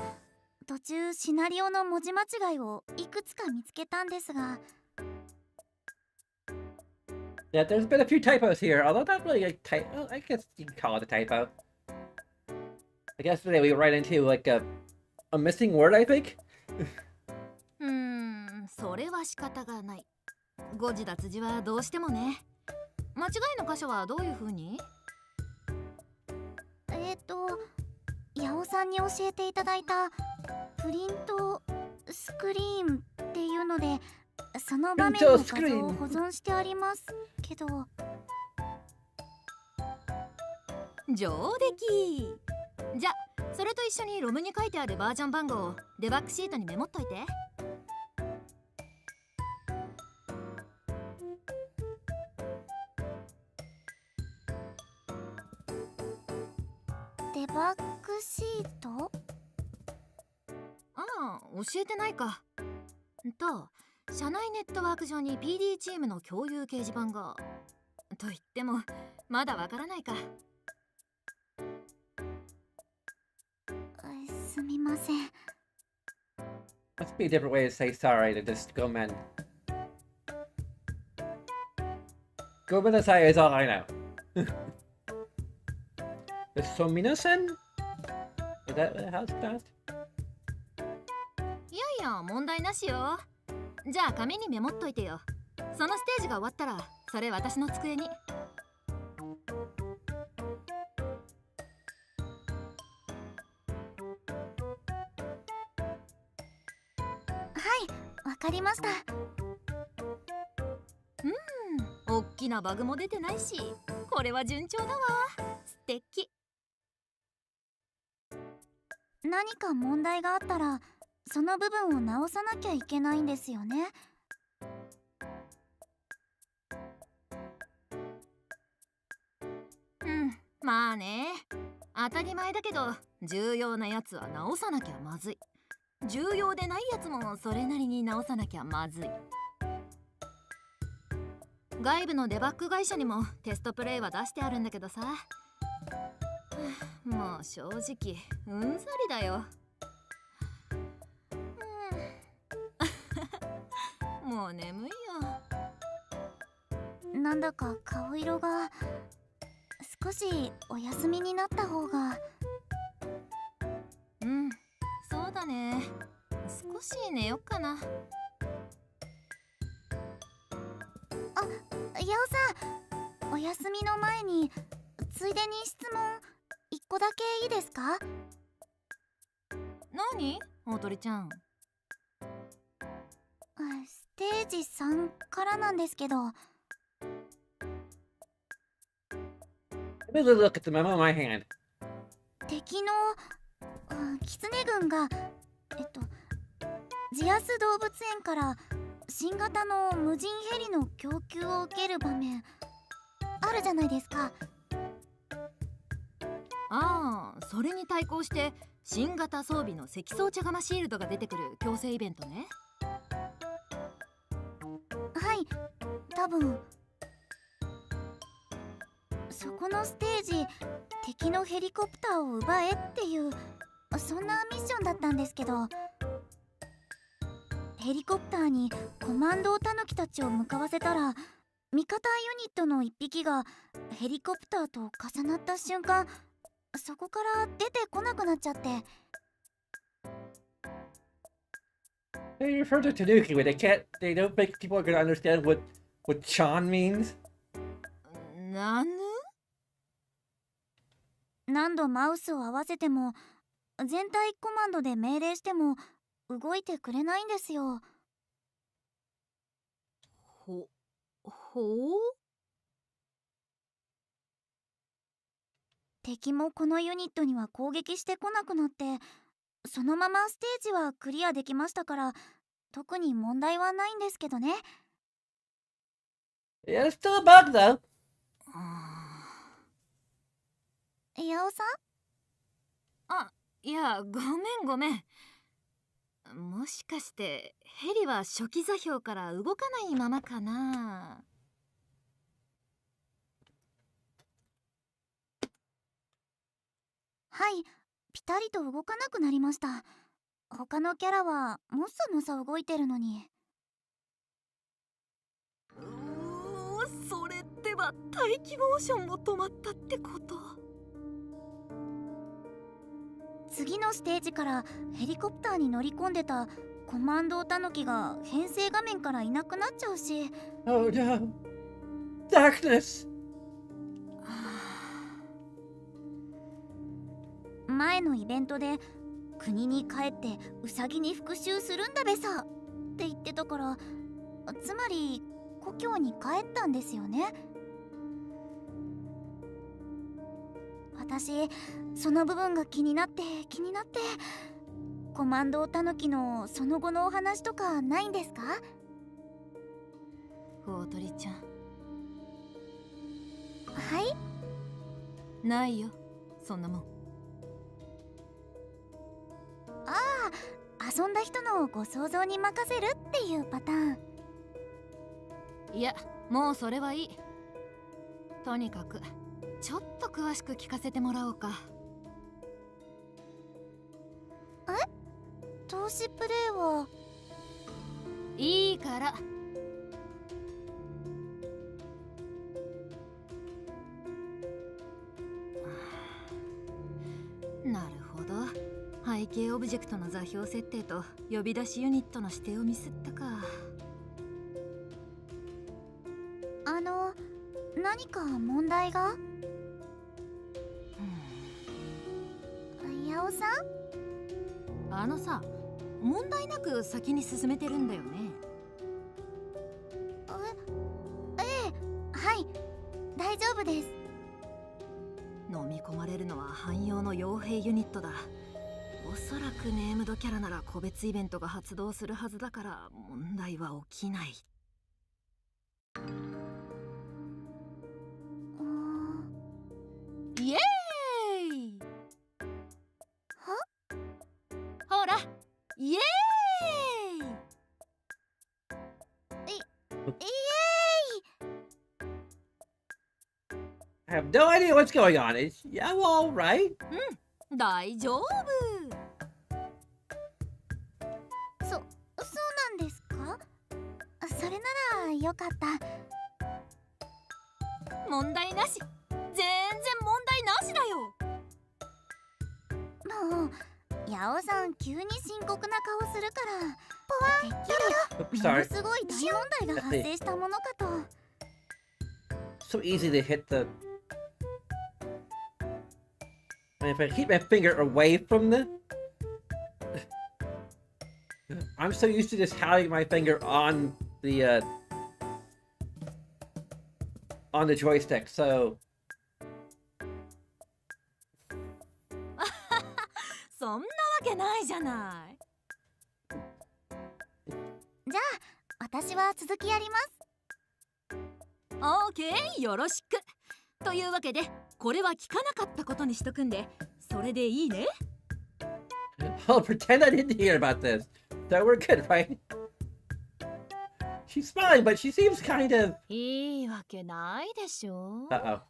途中シナリオの文字間違いをいくつか見つけたんですが。
Yeah, there's been a few typos here, although not really a typo. I guess you can call it a typo. I guess today we right into like a missing word, I think.
それは仕方がない。誤字脱字はどうしてもね。間違いの箇所はどういう風に？
八尾さんに教えていただいたプリントスクリーンっていうので、その場面の画像を保存してありますけど。
上出来。じゃそれと一緒にロムに書いてあるバージョン番号をデバッグシートにメモっといて。
デバッグシート？
ああ、教えてないか。社内ネットワーク上に PD チームの共有掲示板が。と言ってもまだわからないか。
すみません。
Must be a different way to say sorry to just gomen. Gomenasai is all I know. The Sominasen? Is that how it's pronounced?
いやいや問題なしよ。じゃあ紙にメモっといてよ。そのステージが終わったらそれ私の机に。はい、
わかりました。
おっきなバグも出てないし、これは順調だわ。素敵。
何か問題があったらその部分を直さなきゃいけないんですよね。
まあね、当たり前だけど重要なやつは直さなきゃまずい。重要でないやつもそれなりに直さなきゃまずい。外部のデバッグ会社にもテストプレイは出してあるんだけどさ、もう正直うんざりだよ。もう眠いよ。
なんだか顔色が。少しお休みになった方が。
そうだね。少し寝よっかな。
八尾さん、お休みの前についでに質問1個だけいいですか？
何？おとりちゃん。
ステージ3からなんですけど。
Let me look at the memo in my hand.
敵のキツネ軍がジアス動物園から新型の無人ヘリの供給を受ける場面あるじゃないですか。
ああ、それに対抗して新型装備の積層茶釜シールドが出てくる強制イベントね。
はい、多分。そこのステージ、敵のヘリコプターを奪えっていうそんなミッションだったんですけど、ヘリコプターにコマンドタヌキたちを向かわせたら、味方ユニットの1匹がヘリコプターと重なった瞬間、そこから出てこなくなっちゃって。
They refer to Tanuki, but they don't think people are gonna understand what Chan means.
何度マウスを合わせても全体コマンドで命令しても動いてくれないんですよ。
ほう。
敵もこのユニットには攻撃してこなくなって、そのままステージはクリアできましたから特に問題はないんですけどね。
Yeah, it's still a bug though.
ヤオさん、
あ、いや、ごめんごめん。もしかしてヘリは初期座標から動かないままかな。
はい、ピタリと動かなくなりました。他のキャラはもさもさ動いてるのに。
それってば待機モーションも止まったってこと？
次のステージからヘリコプターに乗り込んでたコマンドタヌキが編成画面からいなくなっちゃうし。
Oh no. Darkness.
前のイベントで国に帰ってウサギに復讐するんだべさって言ってたから、つまり故郷に帰ったんですよね。私その部分が気になって。コマンドタヌキのその後のお話とかないんですか？
大鳥ちゃん。
はい。
ないよ、そんなもん。
ああ、遊んだ人のご想像に任せるっていうパターン。
いや、もうそれはいい。とにかくちょっと詳しく聞かせてもらおうか。
投資プレイはい
いから。なるほど、背景オブジェクトの座標設定と呼び出しユニットの指定をミスったか。
何か問題が？ヤオさん？
さ、問題なく先に進めてるんだよね。
ええ、はい、大丈夫です。
飲み込まれるのは汎用の傭兵ユニットだ。おそらくネームドキャラなら個別イベントが発動するはずだから問題は起きない。イエーイ！ほら、イエーイ！I
have no idea what's going on. Is Yao all right?
大丈夫。
そうなんですか？それならよかった。
問題なし。全然問題なしだよ。
もうヤオさん急に深刻な顔するから、てっき
Oops,
りも
sorry.
のすごい大問題が発生したものかと。
So easy to hit the. And if I keep my finger away from the. I'm so used to just having my finger on the joystick, so.
そんなわけないじゃない。
じゃあ私は続きやります。
オーケー、よろしく。というわけでこれは聞かなかったことにしとくんで、それでいいね。
I'll pretend I didn't hear about this. So we're good, right? She's smiling, but she seems kind of.
いいわけないでしょ。
Uh-oh.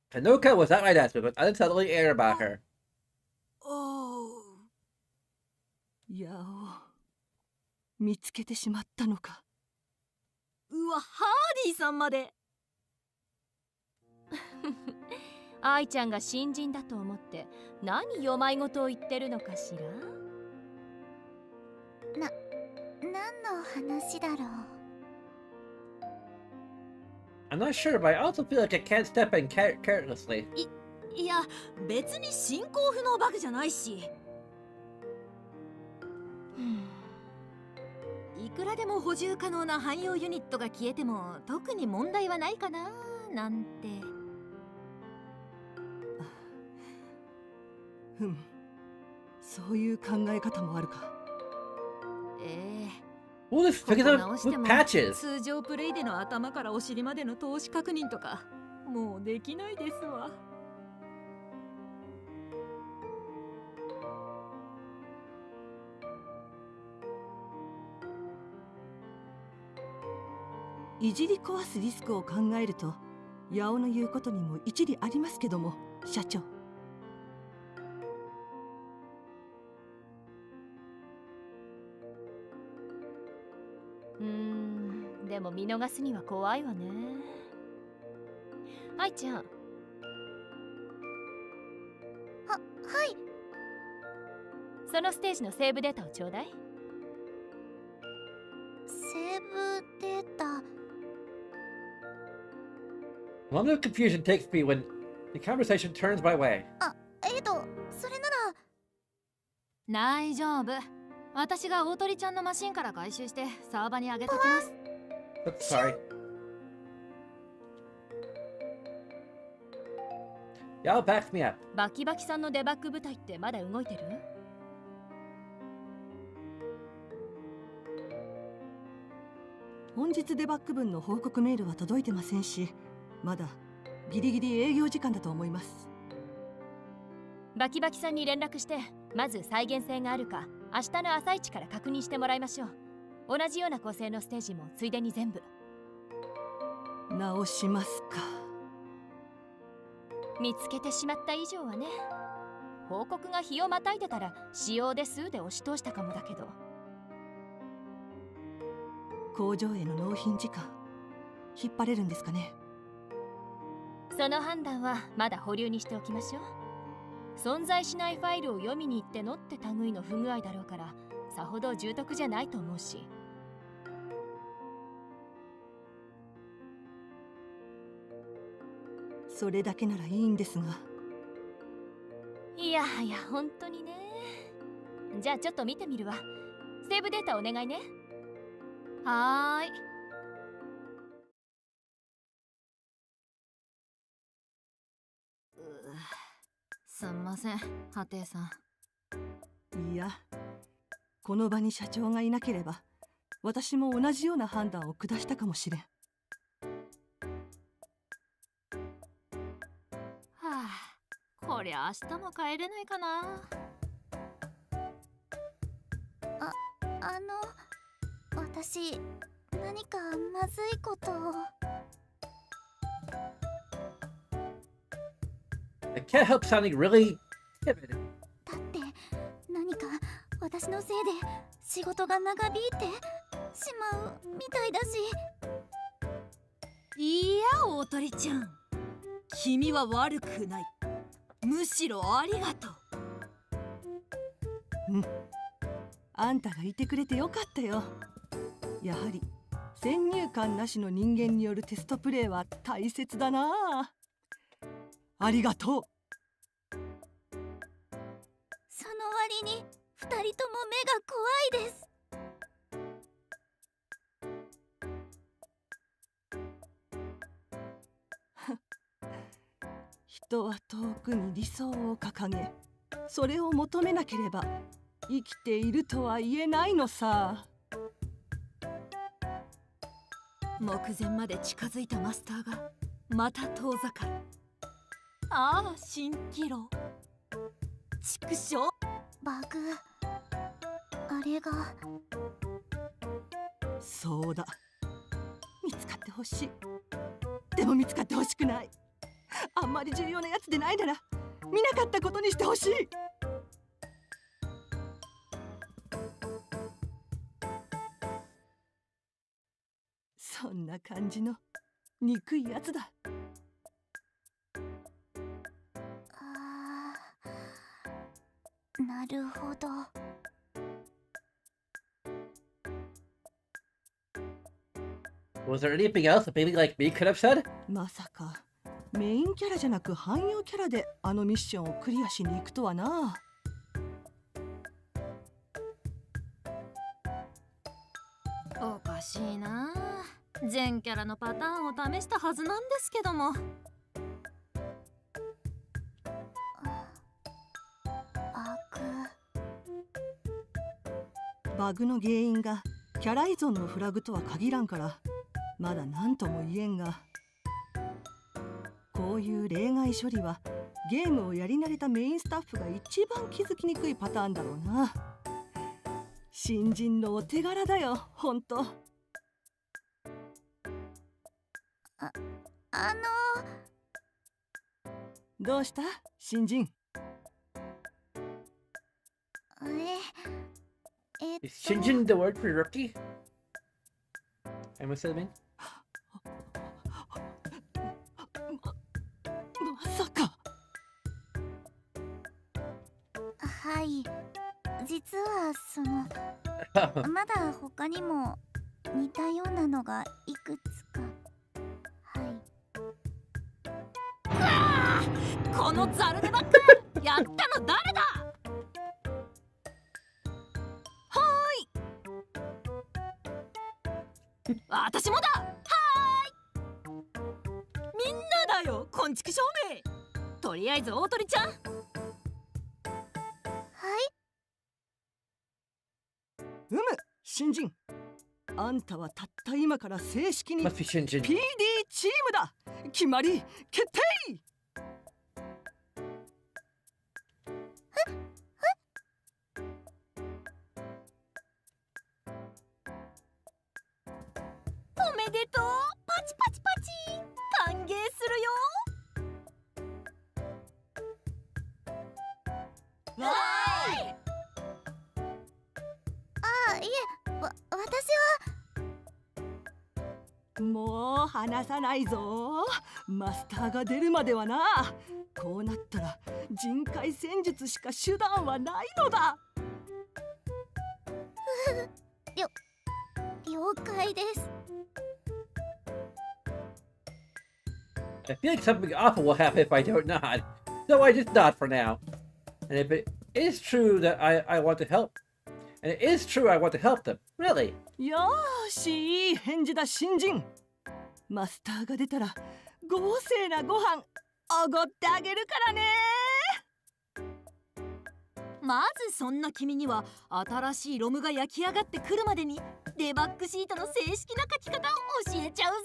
Kanoka was at my desk with an unsettling air about her.
ヤオ、見つけてしまったのか。
うわ、ハーディさんまで。
愛ちゃんが新人だと思って何よまいごとを言ってるのかしら。
何の話だろう。
I'm not sure, but I also feel like I can't step in carelessly.
いや、別に進行不能バグじゃないし。いくらでも補充可能な汎用ユニットが消えても特に問題はないかななんて。
そういう考え方もあるか。
Who the
こ
fuck
こ
is
直
up
して
with
も
patches?
通常プレイでの頭からお尻までの投資確認とかもうできないですわ。
いじり壊すリスクを考えると、八尾の言うことにも一理ありますけども、社長。
でも見逃すには怖いわね。愛ちゃん。
はい。
そのステージのセーブデータをちょうだい。
セーブデータ。
A moment of confusion takes me when the conversation turns my way.
それなら。
大丈夫。私が大鳥ちゃんのマシンから回収してサーバーに上げときます。
But sorry. Y'all backed me up.
バキバキさんのデバッグ部隊ってまだ動いてる？
本日デバッグ分の報告メールは届いてませんし、まだギリギリ営業時間だと思います。
バキバキさんに連絡して、まず再現性があるか明日の朝一から確認してもらいましょう。同じような構成のステージもついでに全部
直しますか。
見つけてしまった以上はね。報告が日をまたいでたら使用ですで押し通したかもだけど。
工場への納品時間引っ張れるんですかね。
その判断はまだ保留にしておきましょう。存在しないファイルを読みに行ってのって類の不具合だろうから、さほど重篤じゃないと思うし。
それだけならいいんですが。
いやいや本当にね。じゃあちょっと見てみるわ。セーブデータお願いね。
はーい。すんません、ハテイさん。
いや、この場に社長がいなければ私も同じような判断を下したかもしれん。
はあ、こりゃ明日も帰れないかな。
私何かまずいことを。
I can't help sounding really timid.
だって何か私のせいで仕事が長引いてしまうみたいだし。
いや大鳥ちゃん、君は悪くない。むしろありがとう。
うん、あんたがいてくれてよかったよ。やはり先入観なしの人間によるテストプレイは大切だな。ありがとう。
その割に2人とも目が怖いです。
人は遠くに理想を掲げ、それを求めなければ生きているとは言えないのさ。
目前まで近づいたマスターがまた遠ざかる。ああ蜃気楼、畜生。
バグ、あれが。
そうだ、見つかってほしい。でも見つかってほしくない。あんまり重要なやつでないなら見なかったことにしてほしい。そんな感じの憎いやつだ。
なるほど。
Was there anything else a baby like me could have said?
まさかメインキャラじゃなく汎用キャラであのミッションをクリアしに行くとはな。
おかしいな。全キャラのパターンを試したはずなんですけども。
バグ。
バグの原因がキャラ依存のフラグとは限らんからまだ何とも言えんが、こういう例外処理はゲームをやり慣れたメインスタッフが一番気づきにくいパターンだろうな。新人のお手柄だよ、ほんと。どうした新人。
Is Shinjin the word for rookie? I'm assuming.
まさか。
はい、実はまだ他にも似たようなのがいくつか。はい。
このザルでばっかやったの誰だ。私もだ。はーい。みんなだよ、こんちくしょうめ。とりあえず大鳥ちゃん。
はい。
新人。あんたはたった今から正式に
Must be Shinjin.
PD チームだ。決まり決定。
おめでとう。パチパチパチ。歓迎するよ。わーい。
いえ、私は。
もう離さないぞ。マスターが出るまではな。こうなったら人海戦術しか手段はないのだ。
了解です。
I feel like something awful will happen if I don't nod, so I just nod for now. And if it is true that I want to help, and it is true I want to help them, really.
よーし、いい返事だ新人。マスターが出たら豪勢なご飯おごってあげるからね。
まずそんな君には新しいロムが焼き上がってくるまでにデバッグシートの正式な書き方を教えちゃうぞ。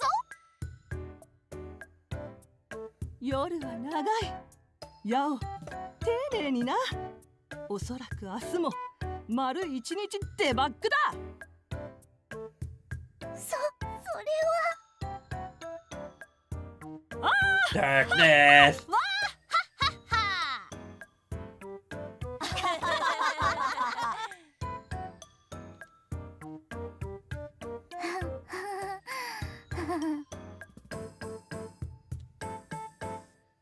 夜は長い。やお、丁寧にな。おそらく明日も丸一日デバッグだ。
それは。
Darkness!
わーはっはっは。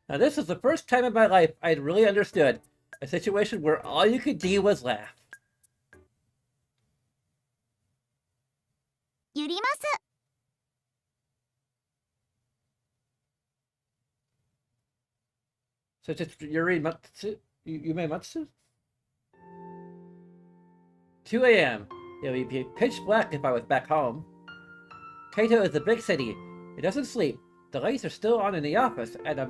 Now, this was the first time in my life I'd really understood a situation where all you could do was laugh.
ゆります。
So just Yumeutsutsu? 2 a.m. It would be pitch black if I was back home. Kaito is a big city. It doesn't sleep. The lights are still on in the office, and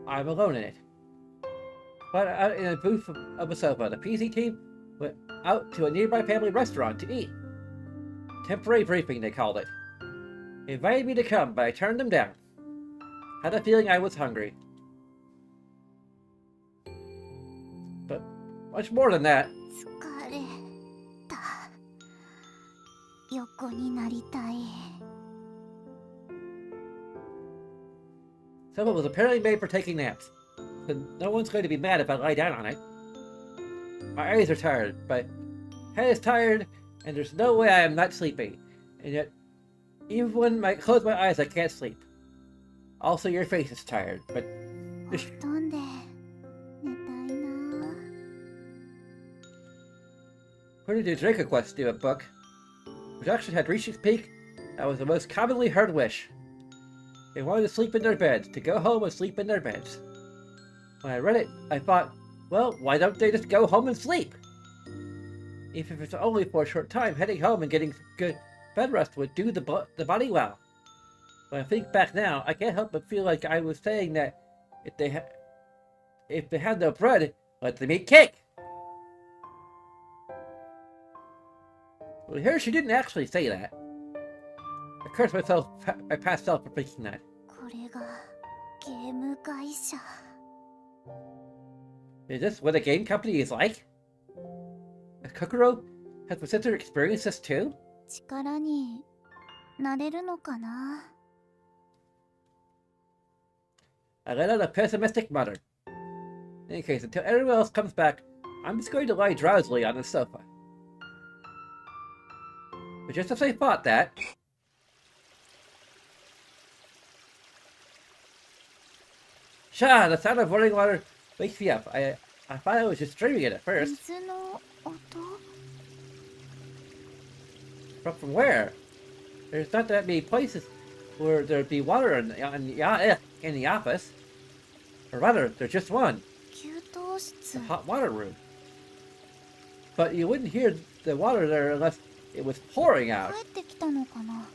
I'm alone in it. But out in a booth of a sofa, the PC team went out to a nearby family restaurant to eat. Temporary briefing, they called it. They invited me to come, but I turned them down. Had a feeling I was hungry. But much more than that.
疲れた。横になりたい。
Sofa was apparently made for taking naps, so no one's going to be mad if I lie down on it. My eyes are tired, but head is tired, and there's no way I am not sleepy. And yet, even when I close my eyes, I can't sleep. Also, your face is tired, but
布団で寝たいな。
according to Draco Quest Student book, production had reached its peak. That was the most commonly heard wish. They wanted to sleep in their beds, to go home and sleep in their beds. When I read it, I thought, well, why don't they just go home and sleep? Even if it's only for a short time, heading home and getting good bed rest would do the body well. When I think back now, I can't help but feel like I was saying that if they had no bread, let them eat cake. Well, here she didn't actually say that. I cursed myself, my past self for thinking that.
これがゲーム会社。
Is this what a game company is like? Kokoro, has my sister experienced this too?
力になれるのかな。
I let out a pessimistic mutter. In any case, until everyone else comes back, I'm just going to lie drowsily on the sofa. But just as I thought that... Sha! The sound of running water wakes me up. I thought I was just dreaming it at first.
水の音。
But from where? There's not that many places where there'd be water in the office. Or rather, there's just one.
給湯室
The。hot water room. But you wouldn't hear the water there unless it was pouring out.
帰ってきたのかな。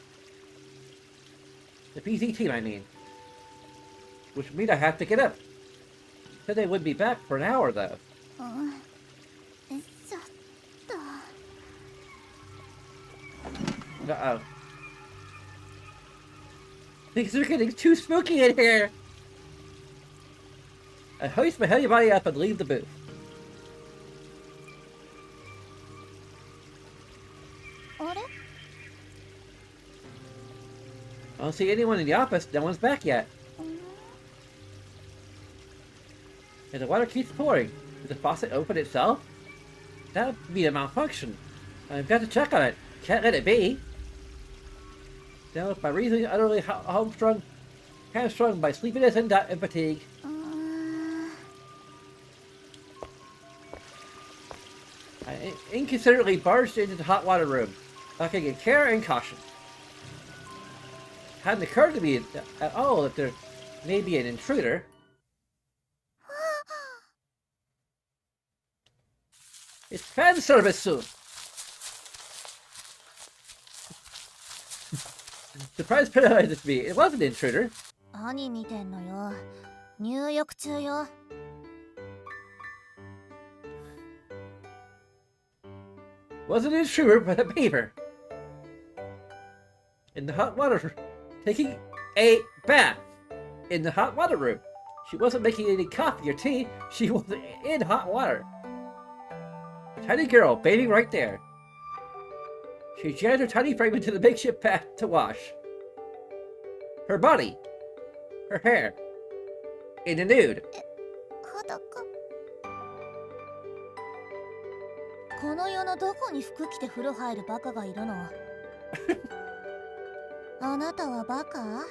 The PC team, I mean. Which would mean I have to get up. Said they wouldn't be back for an hour, though.
うん。ちょっと。
Uh-oh. Things are getting too spooky in here! I hoist my heavy body up and leave the booth.
あれ？
I don't see anyone in the office. No one's back yet.
うん。
And the water keeps pouring. Did the faucet open itself? That would be a malfunction. I've got to check on it. Can't let it be. Now, if my reasoning utterly hamstrung by sleepiness and fatigue.
うーん。
I inconsiderately barged into the hot water room, lacking in care and caution. Hadn't occurred to me at all that there may be an intruder. It's fan service soon. Surprise penalized me. It wasn't an intruder.
何見てんのよ。入浴中よ。
Wasn't an intruder, but a beaver. In the hot water, taking a bath in the hot water room. She wasn't making any coffee or tea. She was in hot water. A tiny girl bathing right there. She jammed her tiny frame into the makeshift bath to wash. Her body, her hair, in the nude.
裸。この世のどこに服着て風呂入るバカがいるの？あなたはバカ？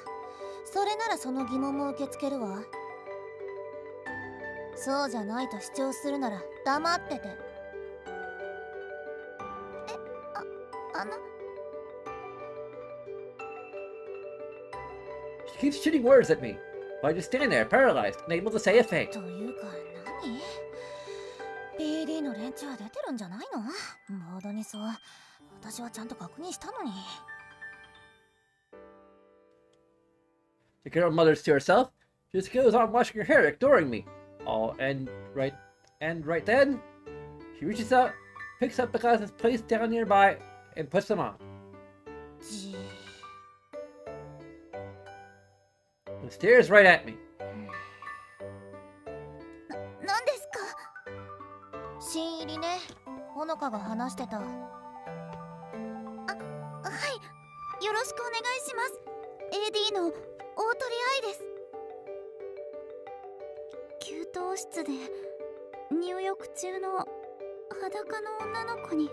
それならその疑問も受け付けるわ。そうじゃないと主張するなら黙ってて。あの。
She keeps shooting words at me. But I just stand there, paralyzed, unable to say a thing.
というか何？ PD の連中は出てるんじゃないの？ボードにそう。私はちゃんと確認したのに。
The girl mutters to herself. She just goes on washing her hair, ignoring me. Oh, and right then, she reaches out, picks up the glasses placed down nearby, and puts them on.
じ
And stares right at me.
何ですか？新入りね。ほのかが話してた。はい。よろしくお願いします。AD の大鳥愛です。給湯室で入浴中の裸の女の子に挨拶。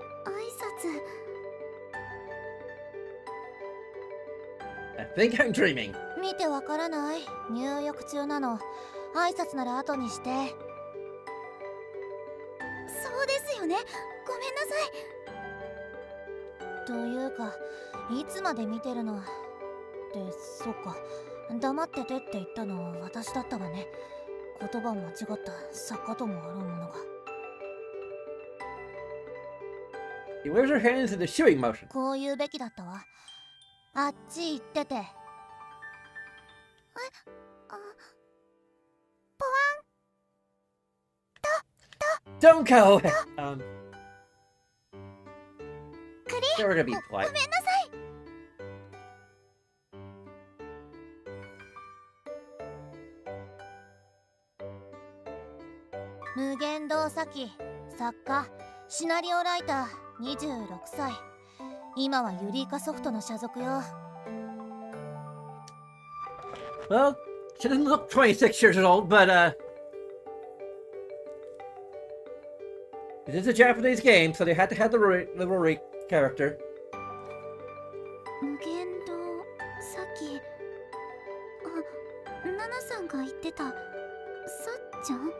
I think I'm dreaming.
見てわからない。入浴中なの。挨拶なら後にして。そうですよね。ごめんなさい。というか、いつまで見てるの？で、そっか。黙っててって言ったのは私だったわね。言葉を間違った作家ともあろうものが。
He waves her hands in the shooing motion.
こう言うべきだったわ。あっち行ってて。あ、ポワン。
Don't go!
クリ
They were gonna be
ご
polite.
めんなさい。無限堂咲、作家、シナリオライター、26歳。今はユリイカソフトの社属よ。
Well, she doesn't look 26 years old, but it is a Japanese game, so they had to have the Rory character.
無限堂咲。あ、ナナさんが言ってたさっちゃん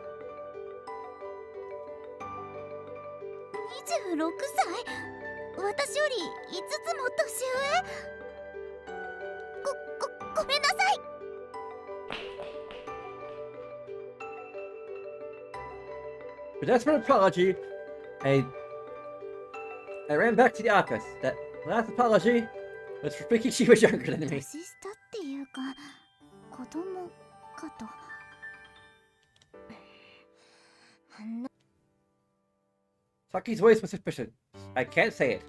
26歳。私より5つも年上。ごめんなさい。
But that's for an apology. I ran back to the office. That last apology was for thinking she was younger than me.
年下っていうか子供かと。
Saki's voice was suspicious. I can't say it.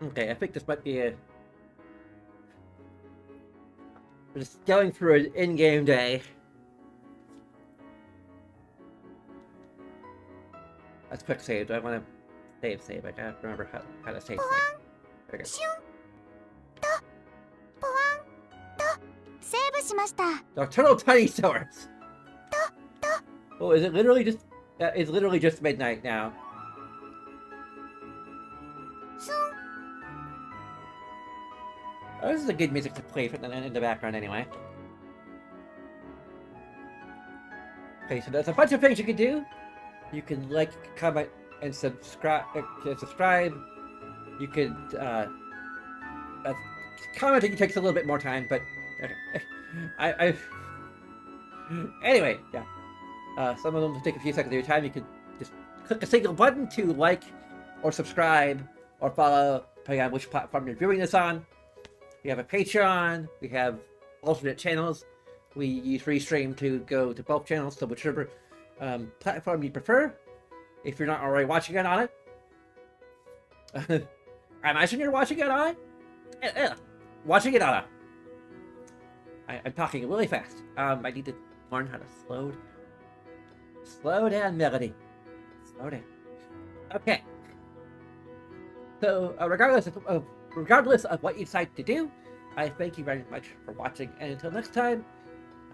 Okay, I think this might be a... We're just going through an in-game day. Let's quick save. Do I want to save? I can't remember how to save. There we go.
シュンとポワンとセーブしました。
Nocturnal tiny swords. Oh, is it literally just? It's literally just midnight now.
シュン
Oh, this is a good music to play in the background anyway. Okay, so there's a bunch of things you can do. You can like, comment, and subscribe. You could commenting takes a little bit more time, but okay. Anyway, yeah. Some of them will take a few seconds of your time. You can just click a single button to like, or subscribe, or follow, depending on which platform you're viewing this on. We have a Patreon. We have alternate channels. We use Restream to go to both channels, so whichever platform you prefer. If you're not already watching it on it. I imagine you're watching it on it. Watching it on it. I'm talking really fast. I need to learn how to slow down, Melody. Slow down. Okay. So, regardless of what you decide to do, I thank you very much for watching, and until next time,